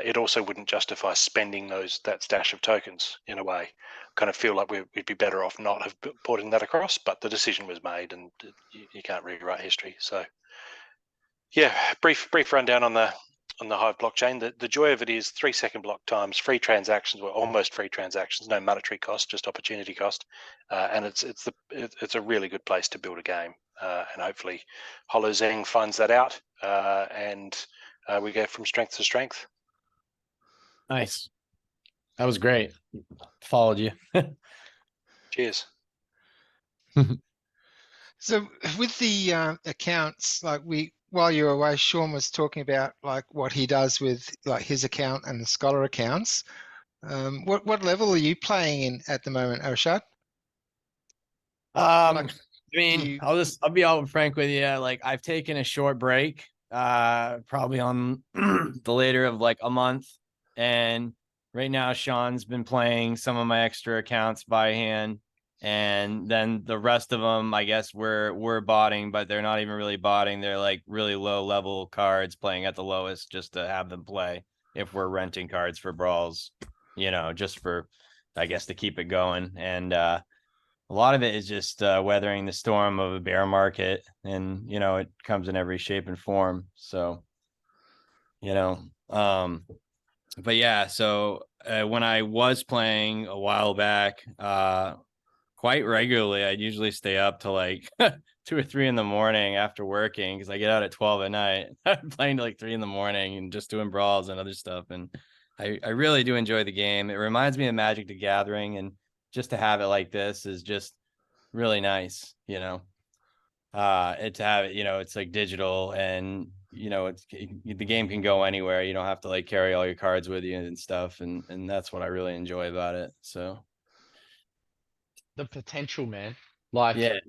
it also wouldn't justify spending that stash of tokens in a way. Kind of feel like we'd be better off not have porting that across, but the decision was made, and you can't rewrite history. So yeah, brief rundown on the Hive blockchain. The joy of it is 3-second block times, free transactions, well, almost free transactions, no monetary cost, just opportunity cost, and it's a really good place to build a game, and hopefully HoloZeng finds that out, and we go from strength to strength. Nice. That was great. Followed you. Cheers. So with the accounts, like while you were away, Shawn was talking about like what he does with like his account and the Scholar accounts. What level are you playing in at the moment, Arshad? I mean, I'll be all frank with you. Like, I've taken a short break, probably on the later of like a month, and right now Shawn's been playing some of my extra accounts by hand, and then the rest of them, I guess we're botting, but they're not even really botting. They're like really low level cards, playing at the lowest just to have them play if we're renting cards for brawls, just for, I guess, to keep it going. And a lot of it is just weathering the storm of a bear market, and it comes in every shape and form. So but yeah, so when I was playing a while back, quite regularly, I'd usually stay up to like 2 or 3 in the morning after working, because I get out at 12 at night. I'm playing to like 3 in the morning and just doing brawls and other stuff. And I really do enjoy the game. It reminds me of Magic the Gathering, and just to have it like this is just really nice, to have it, it's like digital, and the game can go anywhere. You don't have to like carry all your cards with you and stuff, and that's what I really enjoy about it. So The potential, man. Like, yeah,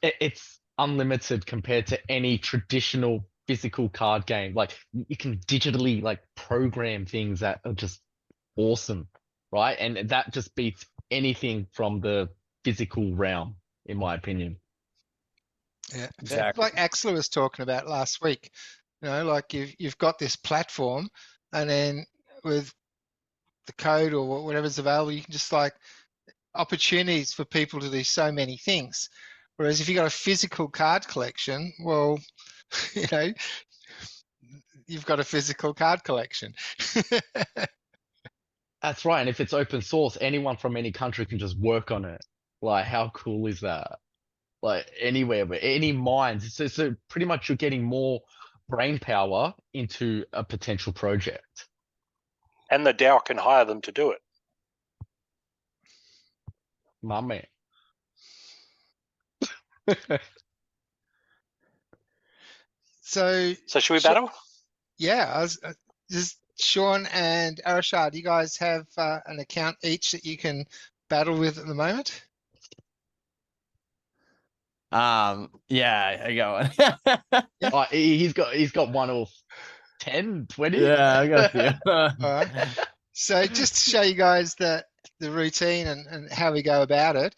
it's unlimited compared to any traditional physical card game. Like, you can digitally like program things that are just awesome, right? And that just beats anything from the physical realm, in my opinion. Yeah, Exactly. like Axler was talking about last week. Like you've got this platform, and then with the code or whatever's available, you can just like opportunities for people to do so many things. Whereas if you've got a physical card collection, well, you know, you've got a physical card collection. That's right. And if it's open source, anyone from any country can just work on it. Like, how cool is that? Like anywhere, but any minds. So pretty much you're getting more brain power into a potential project. And the DAO can hire them to do it. My man. So So should we Sure. battle? yeah, I was just Shawn and Arashad, you guys have an account each that you can battle with at the moment? Yeah, I got one. Oh, he's got one of 10, 20. Yeah, I got you. All right. So just to show you guys the routine and how we go about it,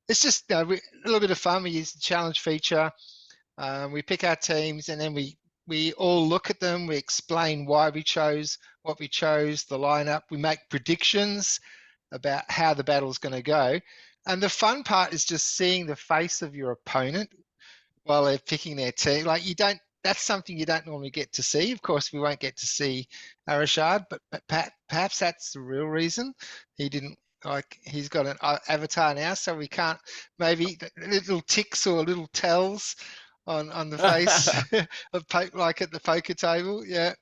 it's just a little bit of fun. We use the challenge feature. We pick our teams, and then we all look at them. We explain why we chose what we chose, the lineup. We make predictions about how the battle's going to go. And the fun part is just seeing the face of your opponent while they're picking their team. Like that's something you don't normally get to see. Of course, we won't get to see Arashad, but perhaps that's the real reason he didn't. Like he's got an avatar now, so we can't. Maybe little ticks or little tells on the face of like at the poker table. Yeah.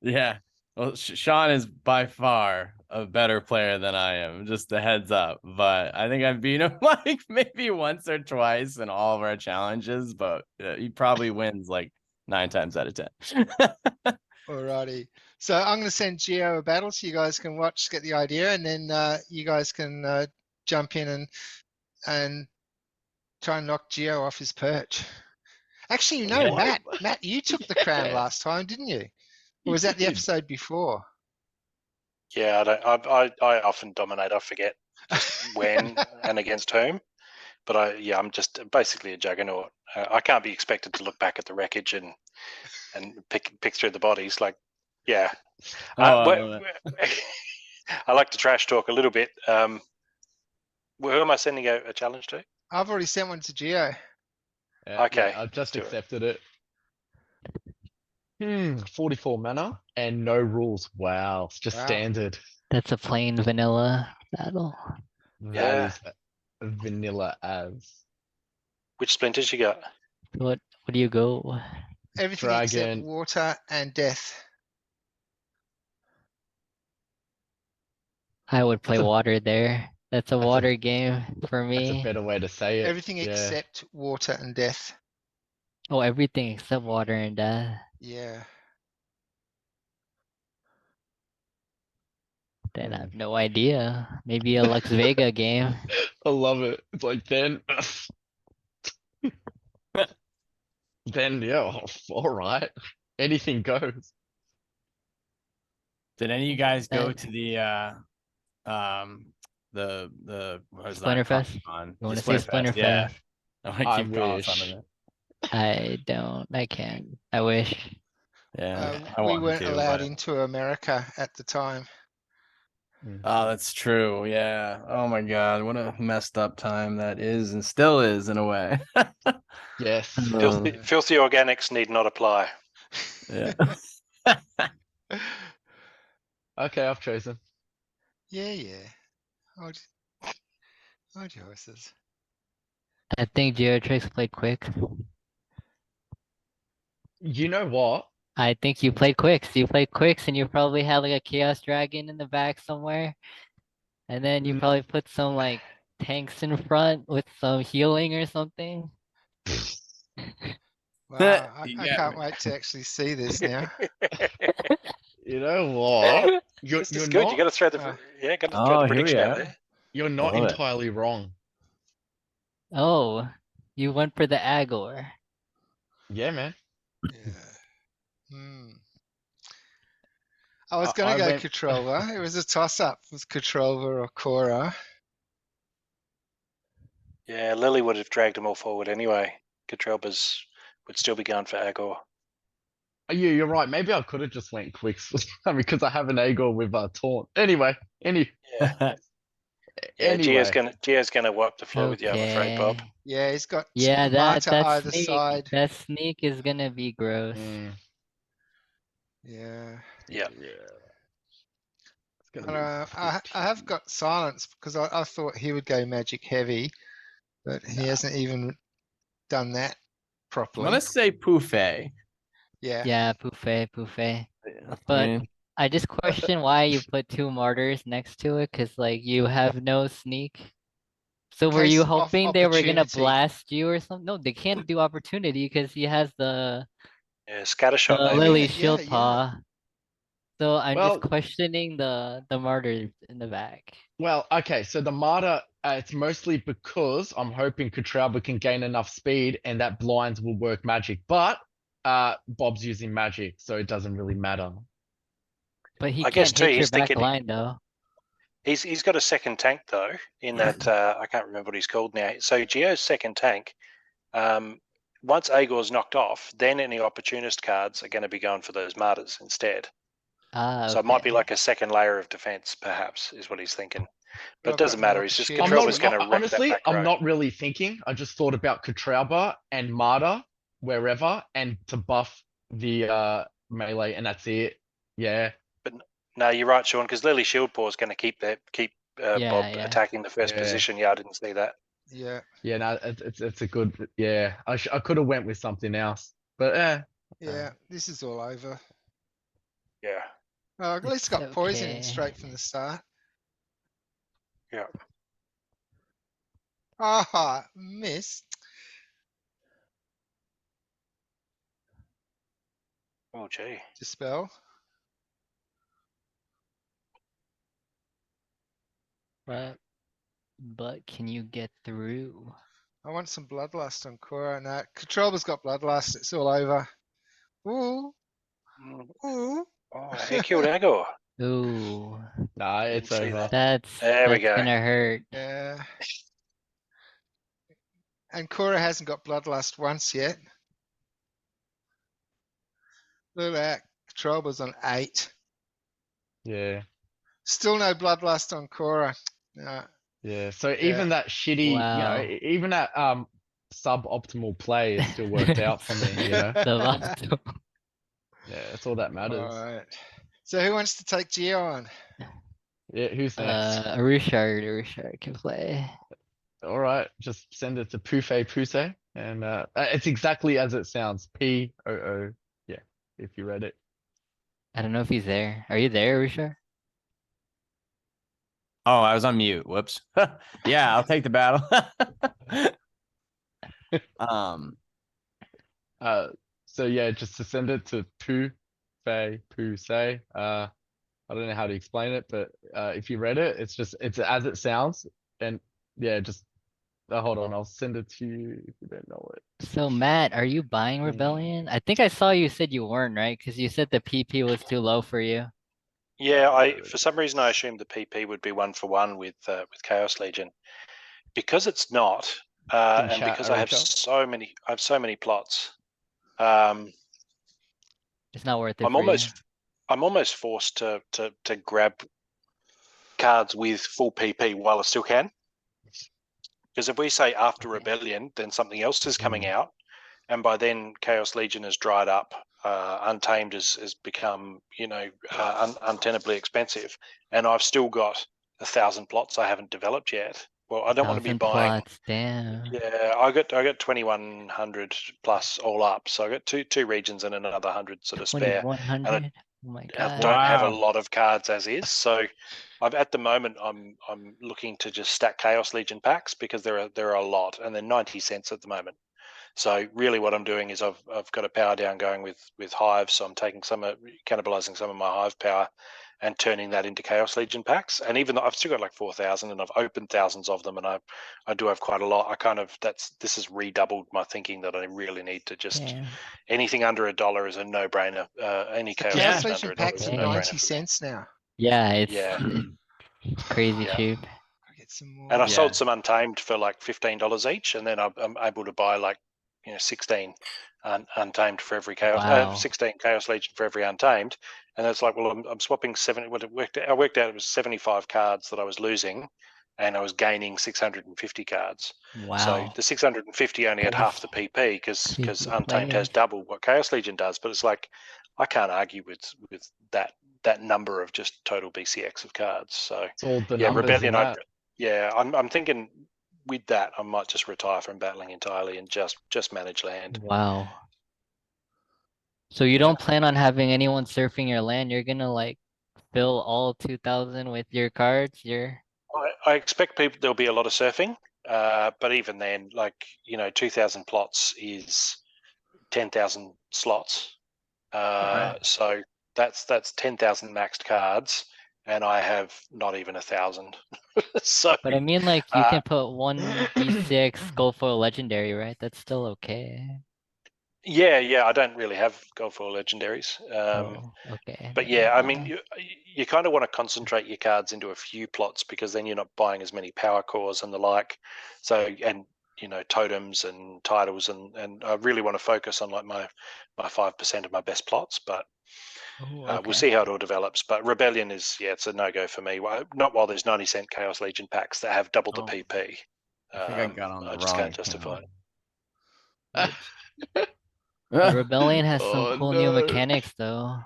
Yeah. Well, Shawn is by far a better player than I am, just a heads up. But I think I've beaten him like maybe once or twice in all of our challenges, but he probably wins like 9 times out of 10. Alrighty. So I'm going to send Gio a battle so you guys can watch, get the idea, and then you guys can jump in and try and knock Gio off his perch. Actually, no, Yeah. Matt, you took the crown Yeah. last time, didn't you? Or was that the episode before? Yeah, I often dominate. I forget when and against whom. But I'm just basically a juggernaut. I can't be expected to look back at the wreckage and pick through the bodies. Like, yeah. Oh, I like to trash talk a little bit. Who am I sending a challenge to? I've already sent one to Gio. Okay, Yeah, I've just do it. accepted it. 44 mana and no rules. Wow, it's just Wow. standard. That's a plain vanilla battle. Yeah. That is vanilla as. Which splinters you got? What do you go? Everything except Dragon. water and death. I would play That's a- water there. That's a that's a- water game for That's a me. better way to say it. Everything Yeah. except water and death. Oh, everything except water and death. Yeah. Then I have no idea. Maybe a Lux Vega game. I love it. It's like then. Then yeah, all right. Anything goes. did any of you guys go That- to the what was that Splinterfest? Comic-Con? You want The to see Splinterfest, Yeah. Splinterfest? I want to I keep calling wish. some of it. I don't. I can't. I wish. Yeah, I We wanted weren't to, allowed but- into America at the time. Oh, that's true. Yeah. Oh my God, what a messed up time that is, and still is in a way. Yes. Filthy organics need not apply. Yeah. Okay, I've chosen. Yeah. Odd choices. I think Geotrix played quick. You know what? I think you played Quicks. You played Quicks and you probably had like a Chaos Dragon in the back somewhere. And then you probably put some like tanks in front with some healing or something. Wow, I You can't got me. wait to actually see this now. You know what? You're This is you're good. not You got to throw the Ah. got to Oh, throw the here we prediction out are. there. you're not love it. entirely wrong. Oh, you went for the Agor. Yeah, man. Yeah. I was I- going I to go went- controller. It was a toss up with controller or Cora. Yeah, Lily would have dragged them all forward anyway. Katrelbas would still be going for Agor. Yeah, you're right. Maybe I could have just went Quicks because I have an Agor with taunt. Anyway, Yeah, yeah. anyway. Gio's gonna wipe the floor with you, I'm afraid, Bob. Okay. Yeah, he's got Yeah, that Marta either sneak, side. that sneak is gonna be gross. Mm, Yeah. Yeah. It's gonna And, be I have 15. got silence because I thought he would go magic heavy, but he hasn't even done that I'm properly. gonna say Poufet. Yeah. Yeah, Poufet. I But mean, I just question why you put 2 martyrs next to it, cause like you have no sneak. So were Case you of hoping they were gonna opportunity. blast you or something? No, they can't do opportunity because he has the Scattershot maybe. Lily yeah, shield yeah. paw. So I'm Well- just questioning the martyrs in the back. Well, okay, so the Martyr, it's mostly because I'm hoping Katralba can gain enough speed and that blinds will work magic. But Bob's using magic, so it doesn't really matter. But he I guess can't too, hit your he's back thinking- line though. He's got a second tank though, in that I can't remember what he's called now. So Gio's second tank, once Agor's knocked off, then any opportunist cards are going to be going for those martyrs instead. Ah, So it might be okay. like a second layer of defense, perhaps, is what he's thinking. But I've it doesn't got no matter. He's just opportunity. I'm not Katrelba's going to wreck honestly, that back I'm row. not really thinking. I just thought about Katralba and Martyr wherever and to buff the melee, and that's it. Yeah. No, you're right, Shawn, because Lily Shieldpaw is going to keep Bob Yeah. attacking the first Yeah. position. Yeah, I didn't see that. Yeah. Yeah, no, it's a good. Yeah, I could have went with something else, but Yeah. This is all over. Yeah. Oh, at least It's got poison in okay. straight from the start. Yeah. Ah, missed. Oh, gee. Dispel. But can you get through? I want some bloodlust on Cora. No, Katrelba's got bloodlust. It's all over. Ooh, Mm. ooh. Oh, he killed Agor. Ooh, nah, it's Didn't see over. that. that's There we go. gonna hurt. Yeah. And Cora hasn't got bloodlust once yet. Look at that. Katrelba's on 8. Yeah, Still no bloodlust on Cora. No. yeah. So even that shitty, Wow. even that suboptimal play is still worked out for me. The Yeah, that's all that matters. All right. So who wants to take Gio on? Yeah, who's next? Rushard can play. All right, just send it to Puse, and it's exactly as it sounds. P-O-O. Yeah, if you read it. I don't know if he's there. Are you there, Rushard? oh, I was on mute. Whoops. Yeah, I'll take the battle. So yeah, just to send it to Puse. I don't know how to explain it, but if you read it, it's as it sounds, and yeah, just hold on, I'll send it to you if you don't know it. So Matt, are you buying Rebellion? I think I saw you said you weren't, right? Because you said the PP was too low for you. Yeah, for some reason I assumed the PP would be 1-for-1 with Chaos Legion, because it's not, and chat, because I have Ariel. so many plots. It's not worth it I'm for almost forced to grab cards with full PP while I still can. Because if we say after Rebellion, then something else is coming out, and by then Chaos Legion has dried up. Untamed has become, untenably expensive, and I've still got 1,000 plots I haven't developed yet. Well, I don't want to be 1,000 buying. plots, damn. Yeah, I got 2,100 plus all up, so I got two regions and another 100 sort of spare. 2,100. Oh my I god. don't have a Wow. lot of cards as is, so at the moment I'm looking to just stack Chaos Legion packs because there are a lot, and they're 90 cents at the moment. So really, what I'm doing is I've got a power down going with hives, so I'm taking cannibalizing some of my hive power and turning that into Chaos Legion packs. And even though I've still got like 4,000 and I've opened thousands of them, and I do have quite a lot, this has redoubled my thinking that I really need to just Damn. anything under $1 is a no-brainer. Any Chaos Chaos Legion Legion under $1 packs is a are Dang. no-brainer. 90 cents now. Yeah, Yeah. it's crazy Yeah. cheap. I get some more. And I Yeah. sold some Untamed for like $15 each, and then I'm able to buy like 16 Untamed for every Chaos, Wow. 16 Chaos Legion for every Untamed, and it's like, well, I'm swapping 70. What I worked out it was 75 cards that I was losing, and I was gaining 650 cards. Wow. So the 650 only had That half is the PP because crazy Untamed has players. double what Chaos Legion does. But it's like I can't argue with that number of just total BCX of cards. So It's all the yeah, numbers Rebellion. and that. I'm thinking with that I might just retire from battling entirely and just manage land. Wow. So you don't plan on having anyone surfing your land? You're gonna like fill all 2,000 with your cards? I expect there'll be a lot of surfing, but even then, 2,000 plots is 10,000 slots. Right. So that's 10,000 maxed cards, and I have not even 1,000. So But I mean, like, you uh, can put one D6 go for a legendary, right? That's still okay. yeah, I don't really have gold foil legendaries. Okay. But never yeah, I mean, mind. you kind of want to concentrate your cards into a few plots because then you're not buying as many power cores and the like. So, and totems and titles, and I really want to focus on like my 5% of my best plots. But Oh, we'll okay. see how it all develops. But Rebellion it's a no go for me. Not while there's 90-cent Chaos Legion packs that have double the Oh, PP. I think I got on the I just wrong can't justify it. Which but Rebellion has some Oh, cool new no. mechanics though.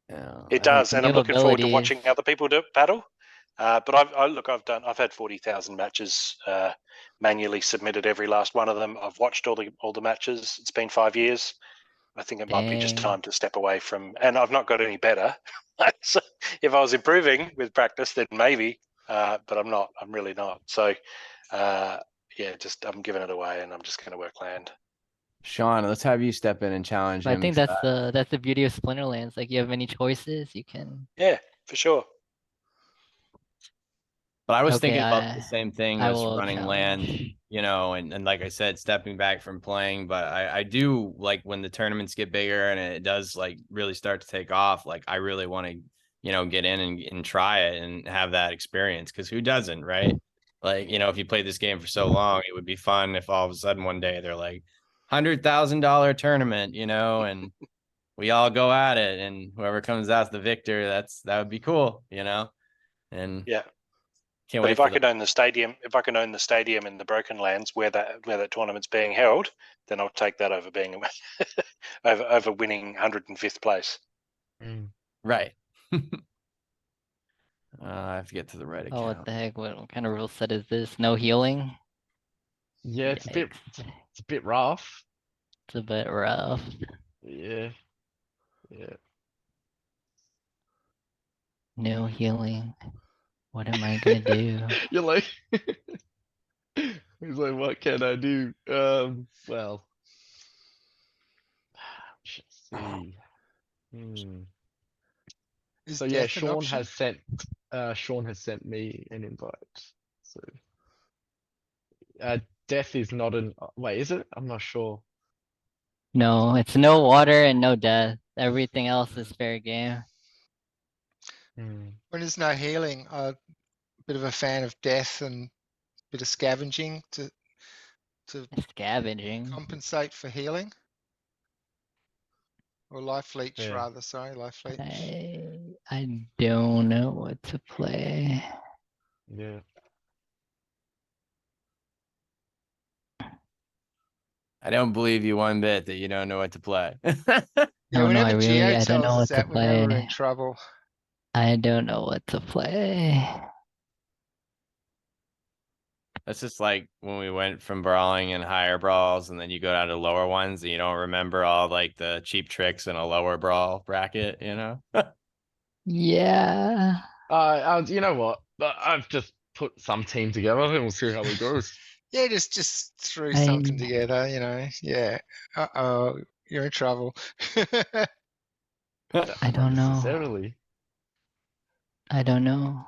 Yeah, It I think- does, and I'm New looking forward to abilities. watching other people battle. But I've had 40,000 matches manually submitted every last one of them. I've watched all the matches. It's been 5 years. I think it might be just Dang. time to step away from. And I've not got any better. So if I was improving with practice, then maybe. But I'm not. I'm really not. So I'm giving it away, and I'm just going to work land. Shawn, let's have you step in and challenge But I him. think to that's the beauty of Splinterlands. Like, you have many choices. You can. Yeah, for sure. But I was Okay, thinking about the same thing I as will running land, challenge. and like I said, stepping back from playing. But I do like when the tournaments get bigger and it does like really start to take off. Like I really want to, get in and try it and have that experience. Because who doesn't, right? Like, if you played this game for so long, it would be fun if all of a sudden one day they're like $100,000 tournament, and we all go at it, and whoever comes out the victor, that would be cool, and Yeah. can't But wait if for I could own the stadium, in the Broken Lands where that tournament's being held, then I'll take that over being over winning 105th place. right. I have to get to the right Oh, what account. the heck? What kind of rule set is this? No healing? Yeah, it's Yikes. a bit rough. It's a bit rough. Yeah. No healing. What am I gonna do? You're like, he's like, what can I do? Well, let's see. Is So yeah, death an option? Shawn has sent me an invite. So, death is not wait, is it? I'm not sure. No, it's no water and no death. Everything else is fair game. When there's no healing, I'm a bit of a fan of death and a bit of scavenging to Scavenging. compensate for healing. Or life leech, Yeah. rather. Sorry, life leech. I don't know what to play. Yeah. I don't believe you one bit that you don't know what to play. Yeah, No, whenever I Geo don't tells know us what to that, we know we're play. in trouble. I don't know what to play. That's just like when we went from brawling and higher brawls, and then you go down to lower ones, and you don't remember all like the cheap tricks in a lower brawl bracket, Yeah. You know what? I've just put some team together and we'll see how it goes. Yeah, just threw I- something together, Yeah. Uh-oh, you're in trouble. I don't know. Necessarily. I don't know.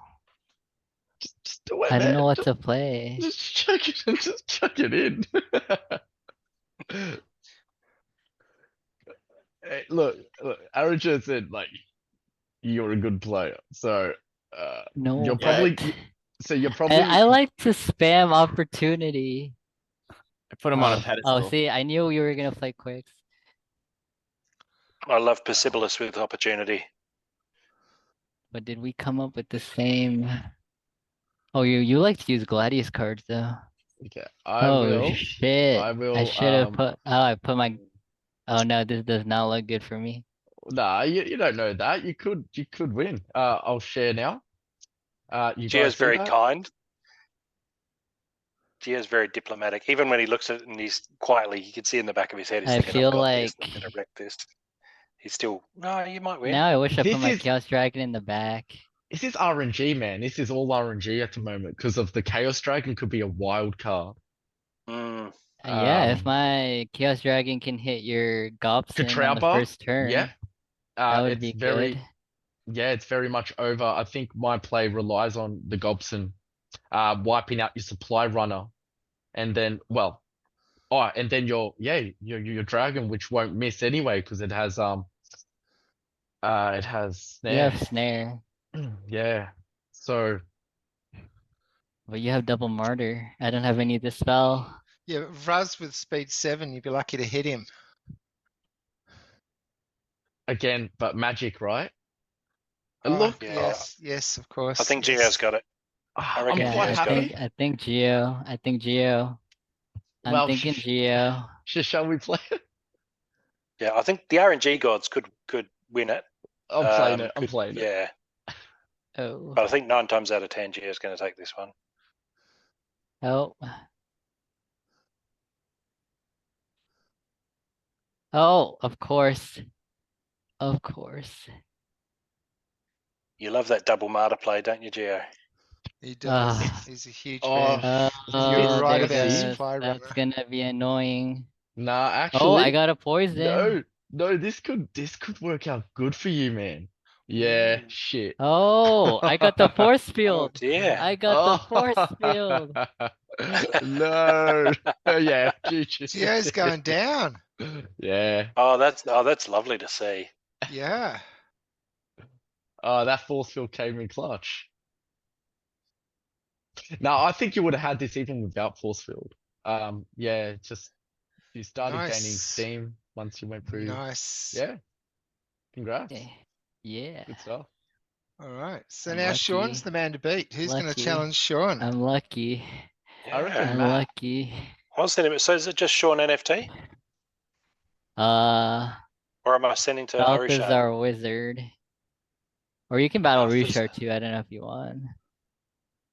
Just do it, I don't man. know what to play. Just chuck it and just chuck it in. Hey, look, Araja said like you're a good player, so No, you're but probably So you're probably And I like to spam opportunity. I put him on a Oh. pedestal. Oh, see, I knew you were gonna play quicks. I love Persepolis with opportunity. But did we come up with the same? Oh, you like to use Gladius cards though. okay. I Oh will. shit! I will. I should have put. Oh, I put my. Oh no, this does not look good for me. Nah, you don't know that. You could win. I'll share now. You guys Gio's see very that? kind. Gio's very diplomatic. Even when he looks at it and he's quietly, you can see in the back of his head, he's I thinking, feel I've got this, like- I'm going to wreck this. He's still, no, you might win. Now I wish I This put my is- Chaos Dragon in the back. This is RNG, man. This is all RNG at the moment because of the Chaos Dragon could be a wild card. Mm, Yeah, if Um, my Chaos Dragon can hit your Gobson on the Katrauba, first turn, yeah. that would It's be very, good. yeah, it's very much over. I think my play relies on the Gobson, wiping out your supply runner, and then, well, and then your dragon, which won't miss anyway because it has You have snare. Snare, Yeah. So but you have Double Martyr. I don't have any of the spell. Yeah, Vraz with speed 7, you'd be lucky to hit him. again, but magic, right? Oh, Look, Yeah. yes, of course. I think yes. Gio's got it. I'm reckon Yeah, quite Gio's I got it. happy. think Geo. I think Geo. I'm Well, thinking Geo. Shall we play it? Yeah, I think the RNG gods could win it. I'm playing it. I'm could- playing it. Yeah, Oh, but I think 9 times out of 10, Gio's going to take this one. oh. Oh, of course. Of course. You love that double martyr play, don't you, Gio? He does. Ah. He's a huge Oh, fan. Oh, right there about goes. supply That's runner. gonna be annoying. Nah, Oh, actually, I got a poison. no, this could work out good for you, man. Yeah, Mm. shit. Oh, I got the force Oh field. dear. I got the force field. No. Yeah, GG. Gio's going down. Yeah. Oh, that's lovely to see. Yeah. Oh, that force field came in clutch. No, I think you would have had this even without force field. Yeah, just you started gaining Nice. steam once you went through. Nice. Yeah. Congrats. Okay. Yeah, Good stuff. All right. So I'm now lucky. Shawn's the man to beat. Who's going to Lucky. challenge Shawn? I'm lucky. I reckon Yeah. I'm Matt. lucky. What's the name? So is it just Shawn NFT, or am I sending to Arisha? Balthazar Wizard. Or you can battle Balthazar. Richard too. I don't know if you want.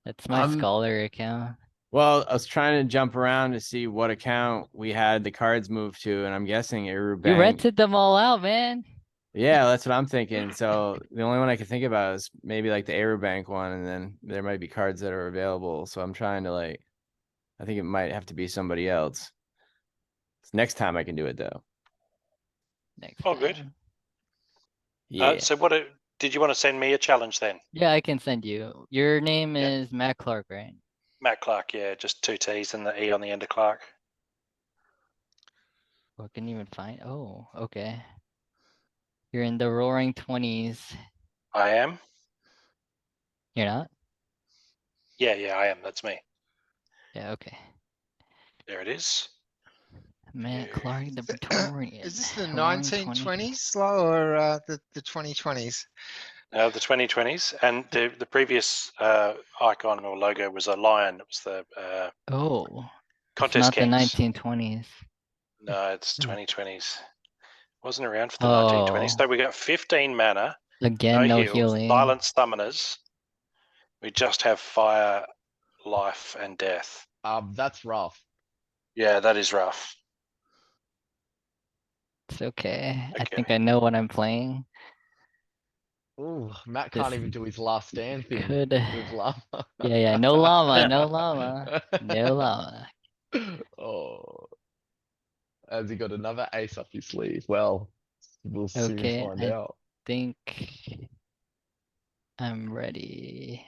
That's my I'm- scholar account. Well, I was trying to jump around to see what account we had the cards moved to, and I'm guessing Eru You Bank. rented them all out, man. Yeah, that's what I'm thinking. So the only one I can think about is maybe like the Eru Bank one, and then there might be cards that are available. So I'm trying to I think it might have to be somebody else. Next time I can do it though. Next Oh, good. time. Yeah. So did you want to send me a challenge then? Yeah, I can send you. Your name Yeah. is Matt Clark, right? Matt Clark, yeah, just 2 T's and the E on the end of Clark. Or can you even find? Oh, okay. You're in the Roaring 20s. I am. You're not? Yeah, I am. That's me. Yeah, okay. There it is. Matt Yeah. Clark, the Praetorian. Is this the Roaring 1920s or the 2020s? The 2020s, and the previous icon or logo was a lion. It was the Oh, it's contest not kings. the 1920s. No, it's 2020s. Wasn't around for the 1920s. Oh. So we got 15 mana, Again, no heals, healing. silent summoners. We just have fire, life, and death. That's rough. Yeah, that is rough. It's okay. I Okay. think I know what I'm playing. Ooh, Matt can't This even do his last stand thing could- with llama. Yeah, no llama, no llama. No llama. Oh. Has he got another ace up his sleeve? Well, we'll soon Okay, find I- out. Think I'm ready.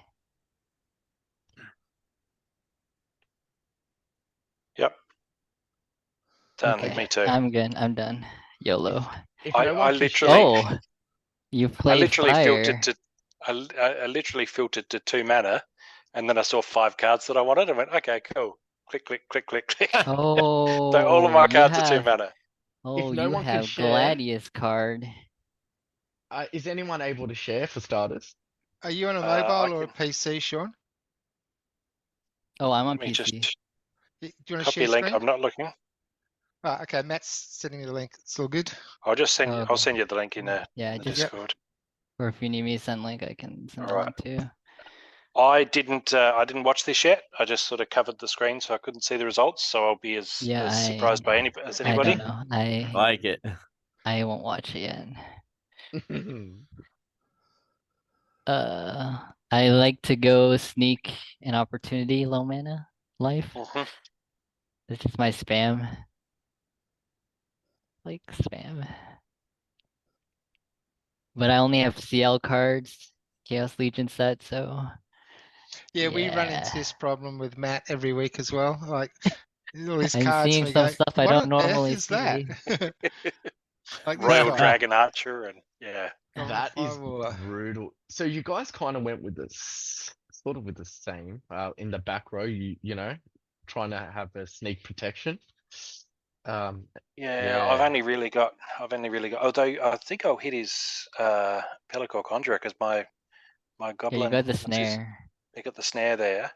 Yep. Done. Okay, Me too. I'm good. I'm done. YOLO. If I no one can literally- Oh, you I play literally fire. filtered to. I literally filtered to 2 mana And then I saw 5 cards that I wanted. I went, okay, cool. Click, click, click, click, click. Oh, So all of my you cards are 2 have. mana. Oh, no you one could have share- Gladius card. Is anyone able to share for starters? Are you on a I mobile or a can- PC, Sean? Oh, I'm on Let me just PC. Do you want to copy share link. screen? I'm not looking. Ah, okay, Matt's sending you the link. It's all good. I'll just send you. I'll Okay. send you the link in the, Yeah, in the just Discord. or if you need me to send link, I can send that Alright. one too. I didn't watch this yet. I just sort of covered the screen so I couldn't see the results. So I'll be as surprised by as I anybody. don't know. Like it. I won't watch it yet. I like to go sneak an opportunity, low mana life. Mhm. It's just my spam. Like spam. But I only have CL cards, Chaos Legion set, so Yeah, we run into yeah. this problem with Matt every week as well. Like all these I'm cards, seeing and we some go, stuff I "What don't on normally earth is that?" see. Like this Royal guy. Dragon Archer and yeah. Golden That is Firewall. brutal. So you guys kind of went with this, sort of with the same. In the back row, you know, trying to have a sneak protection. Yeah, Yeah. I've only really got. Although I think I'll hit his Pellicore Conjurer because my Yeah, goblin. you got the what's his- snare. They got the snare there.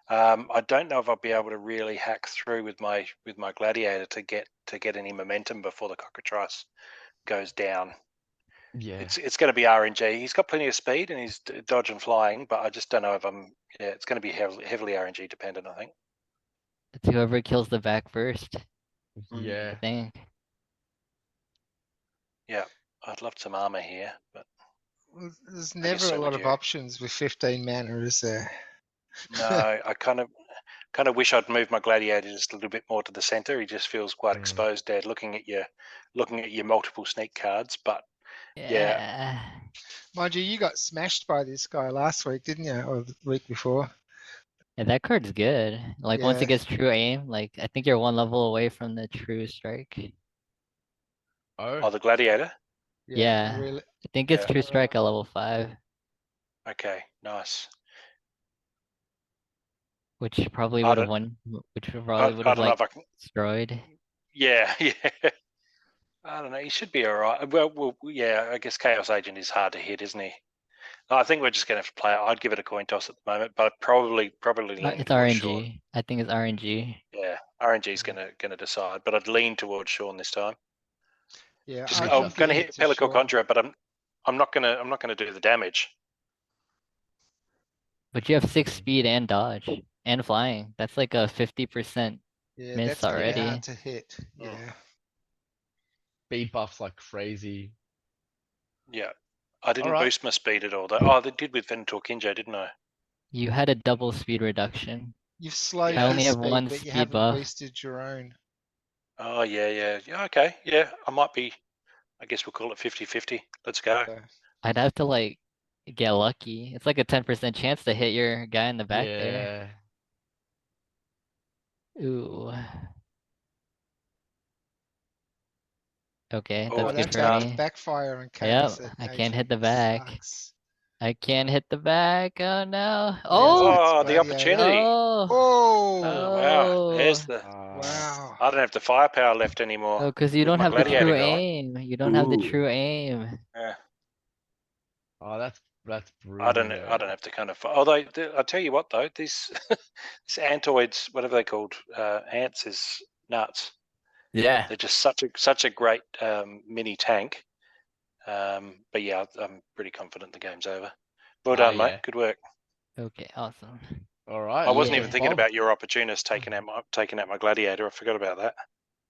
I don't know if I'll be able to really hack through with my gladiator to get any momentum before the cockatrice goes down. Yeah. It's going to be RNG. He's got plenty of speed and he's dodge and flying, but I just don't know if I'm. Yeah, it's going to be heavily RNG dependent. I think. It's whoever kills the back first, I Yeah. think. Yeah, I'd love some armor here, but Well, there's guess never so a lot would of you. options with 15 mana, is there? no, I kind of wish I'd moved my gladiator just a little bit more to the center. He just feels quite Mm. exposed, Dad, looking at your multiple sneak cards. But Yeah. Mind you, you got smashed by this guy last week, didn't you? Or the week before? Yeah, that card's good. Like once Yeah. it gets true aim, like I think you're one level away from the true strike. Oh. the gladiator. Yeah. Really. I think it's Yeah. true strike at level 5, Okay, nice. which probably I would have don't- won, which I probably would have don't know like if I can. destroyed. Yeah, yeah. I don't know. He should be all right. Well, yeah. I guess Chaos Agent is hard to hit, isn't he? I think we're just going to have to play it. I'd give it a coin toss at the moment, but probably lean It's towards Shawn. RNG. I think it's RNG. Yeah, RNG is going to decide, but I'd lean towards Shawn this time. Yeah. Just, I I'm think going to give it hit to Pellicle Shawn. Conjurer, but I'm not gonna do the damage. But you have 6 speed and dodge and flying. That's like a 50%. Yeah, Miss that's gonna be already. hard to hit. Mm. Yeah. Speed buffs like crazy. Yeah, I didn't Alright. boost my speed at all. Though. Oh, they did with Venator Kinjo, didn't I? You had a double speed reduction. You've slowed I only his have speed, one but you speed haven't buff. boosted your own. Oh yeah. Okay, yeah. I might be. I guess we'll call it 50-50. Let's go. So, I'd have to like get lucky. It's like a 10% chance to hit your guy in the back there. Ooh. Okay, Oh, that's oh, good that for bad. me. backfire on Yep, Chaos I can't Agent hit the back. sucks. I can't hit the back. Oh no. Yeah, Oh! that's Oh, the Gladiator. opportunity. Oh! Oh, Wow, there's the. wow. I don't have the firepower left anymore. Oh, because you with don't my have the gladiator true going. aim. You don't have the Ooh. true aim. Yeah. Oh, that's brutal. I don't have to kind of. Although I tell you what though, this this Antoids, whatever they're called, ants is nuts. Yeah. They're just such a great mini tank. But yeah, I'm pretty confident the game's over. Well done, mate. Yeah. Good work. Okay, awesome. All right. I wasn't Yeah. even thinking Bob. about your opportunist taking out my gladiator. I forgot about that.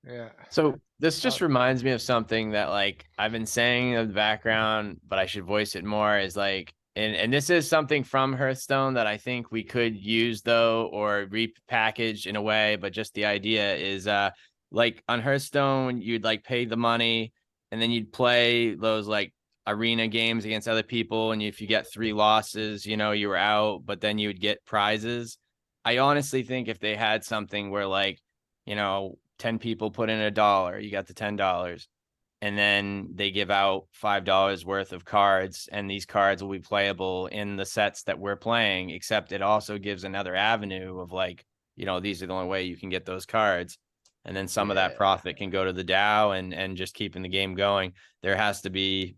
Yeah. So this just reminds me of something that like I've been saying in the background, but I should voice it more is like, and this is something from Hearthstone that I think we could use though, or repackage in a way, but just the idea is like on Hearthstone, you'd like pay the money and then you'd play those like arena games against other people. And if you get 3 losses, you know, you were out, but then you would get prizes. I honestly think if they had something where like, you know, 10 people put in $1, you got the $10. and then they give out $5 worth of cards, and these cards will be playable in the sets that we're playing, except it also gives another avenue of like, these are the only way you can get those cards. And then some of that Yeah. profit can go to the DAO and just keeping the game going. There has to be,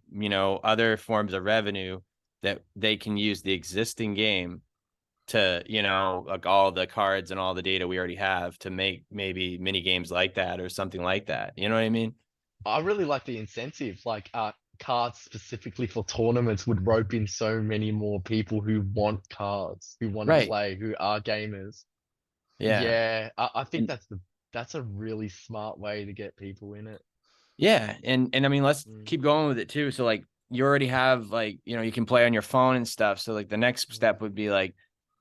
other forms of revenue that they can use the existing game to, like all the cards and all the data we already have to make maybe mini games like that or something like that. You know what I mean? I really like the incentive. Like cards specifically for tournaments would rope in so many more people who want cards, who want to Right. play, who are gamers. Yeah. Yeah, I think And- that's a really smart way to get people in it. Yeah. And I mean, let's Mm. keep going with it too. So like you already have like, you can play on your phone and stuff. So like the next step would be like,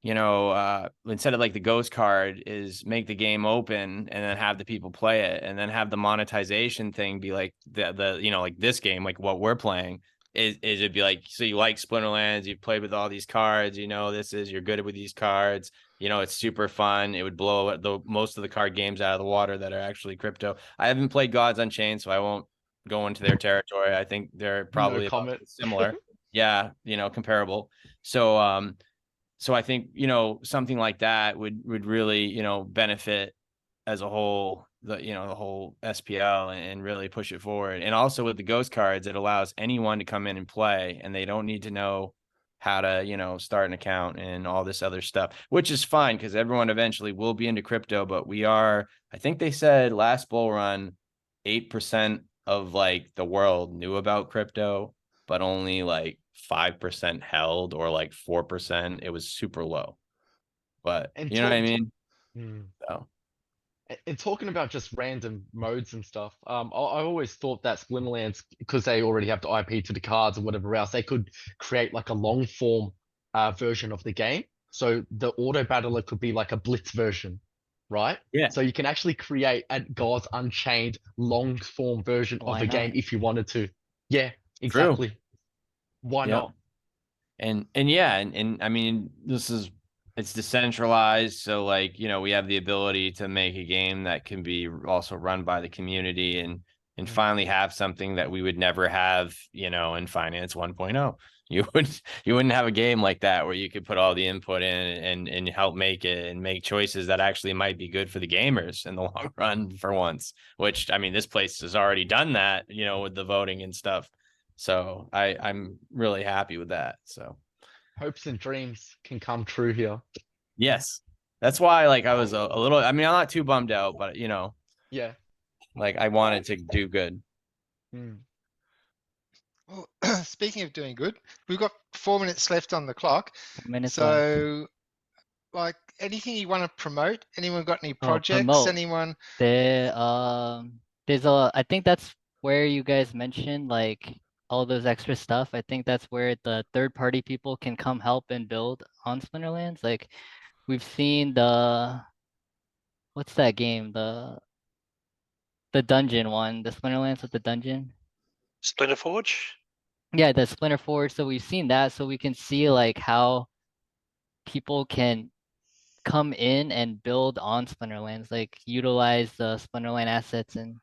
instead of like the ghost card is make the game open and then have the people play it, and then have the monetization thing be like the like this game, like what we're playing is it'd be like, so you like Splinterlands, you've played with all these cards, you're good with these cards, it's super fun. It would blow most of the card games out of the water that are actually crypto. I haven't played Gods Unchained, so I won't go into their territory. I think they're probably about comment. similar. Yeah, comparable. So I think, something like that would really, benefit as a whole, the whole SPL, and really push it forward. And also with the ghost cards, it allows anyone to come in and play, and they don't need to know how to, start an account and all this other stuff, which is fine because everyone eventually will be into crypto. But I think they said last bull run, 8% of like the world knew about crypto, but only like 5% held, or like 4%. It was super low. But And you know what I mean? Mm. So And talking about just random modes and stuff, I always thought that Splinterlands, because they already have the IP to the cards and whatever else, they could create like a long form version of the game. So the auto battler could be like a blitz version, right? Yeah. So you can actually create a Gods Unchained long form version Why of the game not? if you wanted to. Yeah, exactly. Why Yep. not? And yeah, and I mean, it's decentralized, so like, we have the ability to make a game that can be also run by the community, and finally have something that we would never have, in Finance 1.0. You wouldn't have a game like that where you could put all the input in and help make it, and make choices that actually might be good for the gamers in the long run for once, which I mean, this place has already done that, with the voting and stuff. So I'm really happy with that. So Hopes and dreams can come true here. yes, that's why like I was a little, I mean, I'm not too bummed out, but Yeah. like I wanted to do good. Mm. Well, speaking of doing good, we've got 4 minutes left on the clock. 4 minutes left. So, like, anything you want to promote? Anyone got any Oh, projects? promote. Anyone? There's I think that's where you guys mentioned like all those extra stuff. I think that's where the third party people can come help and build on Splinterlands. Like we've seen what's that game? The dungeon one, the Splinterlands with the dungeon. Splinter Forge. Yeah, the Splinter Forge. So we've seen that, so we can see like how people can come in and build on Splinterlands, like utilize the Splinterland assets. And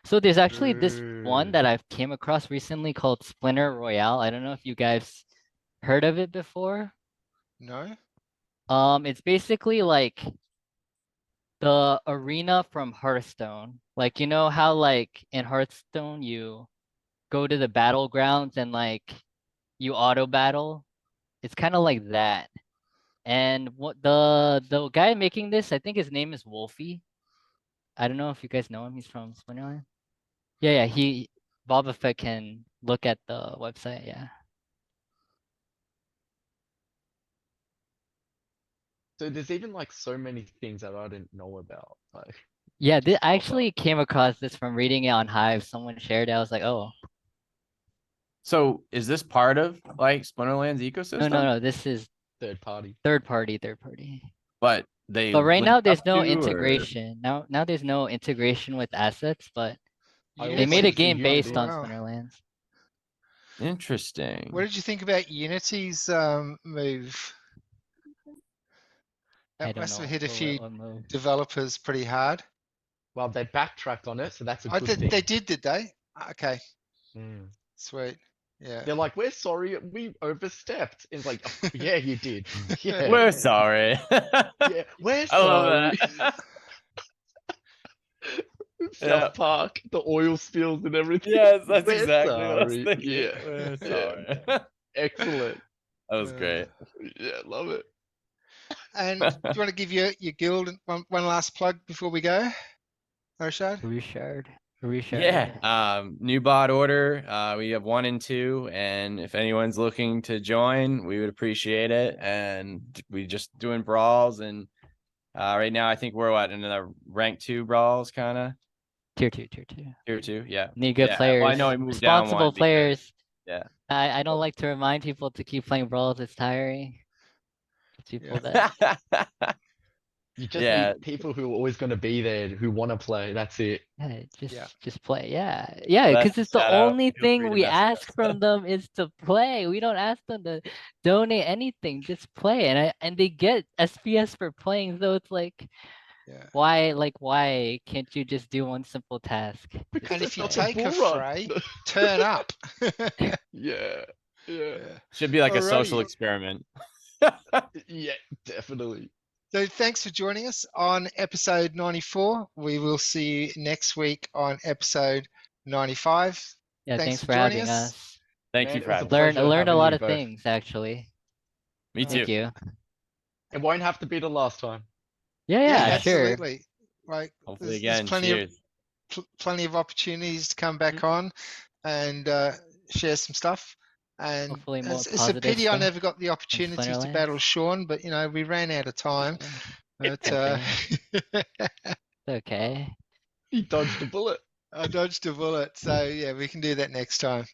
so there's actually this one that I've came across recently called Splinter Royale. I don't know if you guys heard of it before. No. It's basically like the arena from Hearthstone. Like, you know how like in Hearthstone you go to the battlegrounds and like you auto battle? It's kind of like that. And what the guy making this, I think his name is Wolfie. I don't know if you guys know him. He's from Splinterland. Yeah, Boba Fett can look at the website. Yeah. So there's even like so many things that I didn't know about. Like Yeah, just I pop up. actually came across this from reading it on Hive. Someone shared it. I was like, oh, So is this part of like Splinterland's ecosystem? no. This is Third party. third party. But they But right link now there's up no to, or- integration. Now there's no integration with assets, but I they always made a like the game based on Wow. Splinterlands. Interesting. What did you think about Unity's move? I That don't must know. have hit a few what move. developers pretty hard. Well, they backtracked on it, so that's a Oh, good thing. they did they? Okay, Mm. sweet. Yeah. They're like, we're sorry, we overstepped. It's like, "Oh, yeah, you did. Yeah, We're sorry. yeah, we're I love sorry. that. South Yeah. Park, the oil spills and everything. Yes, that's We're exactly what I was sorry. thinking. Yeah, We're yeah. sorry. Excellent. That was Uh, great. Yeah, love it. And do you want to give your guild one last plug before we go, Rashad? Richard. Yeah. New bot order. We have 1 and 2, and if anyone's looking to join, we would appreciate it. And we just doing brawls, and right now I think we're in the rank 2 brawls, kind of Tier 2. tier 2. Yeah. Need good Yeah, players. well, I know I moved down Responsible one because- players. yeah. I don't like to remind people to keep playing brawls. It's tiring. People that You just Yeah. need people who are always going to be there, who want to play. That's it. yeah, Yeah. just play. Yeah, Well, because it's the shout out. only Feel thing free to we message ask us. from them is to play. We don't ask them to donate anything. Just play, and they get SPS for playing. So it's like, Yeah. why can't you just do one simple task? And if you It's not take a bull run. fray, turn up. Yeah. Yeah. Should be like a social Alrighty. experiment. Yeah, definitely. So thanks for joining us on episode 94. We will see you next week on episode 95. Yeah, Thanks thanks for for joining having us. us. Thank Man, you it for was a having me. Learned pleasure a having lot you of both. things actually. Me too. Thank you. It won't have to be the last time. Yeah, sure. absolutely. Like Hopefully there's again. plenty of Cheers. plenty of opportunities to come back on and share some stuff. And Hopefully more it's a positive pity I stuff never got the opportunity to Splinterlands. battle Shawn, but you know we ran out of time. But Okay. He dodged a bullet. I dodged a bullet, so yeah, we can do that next time.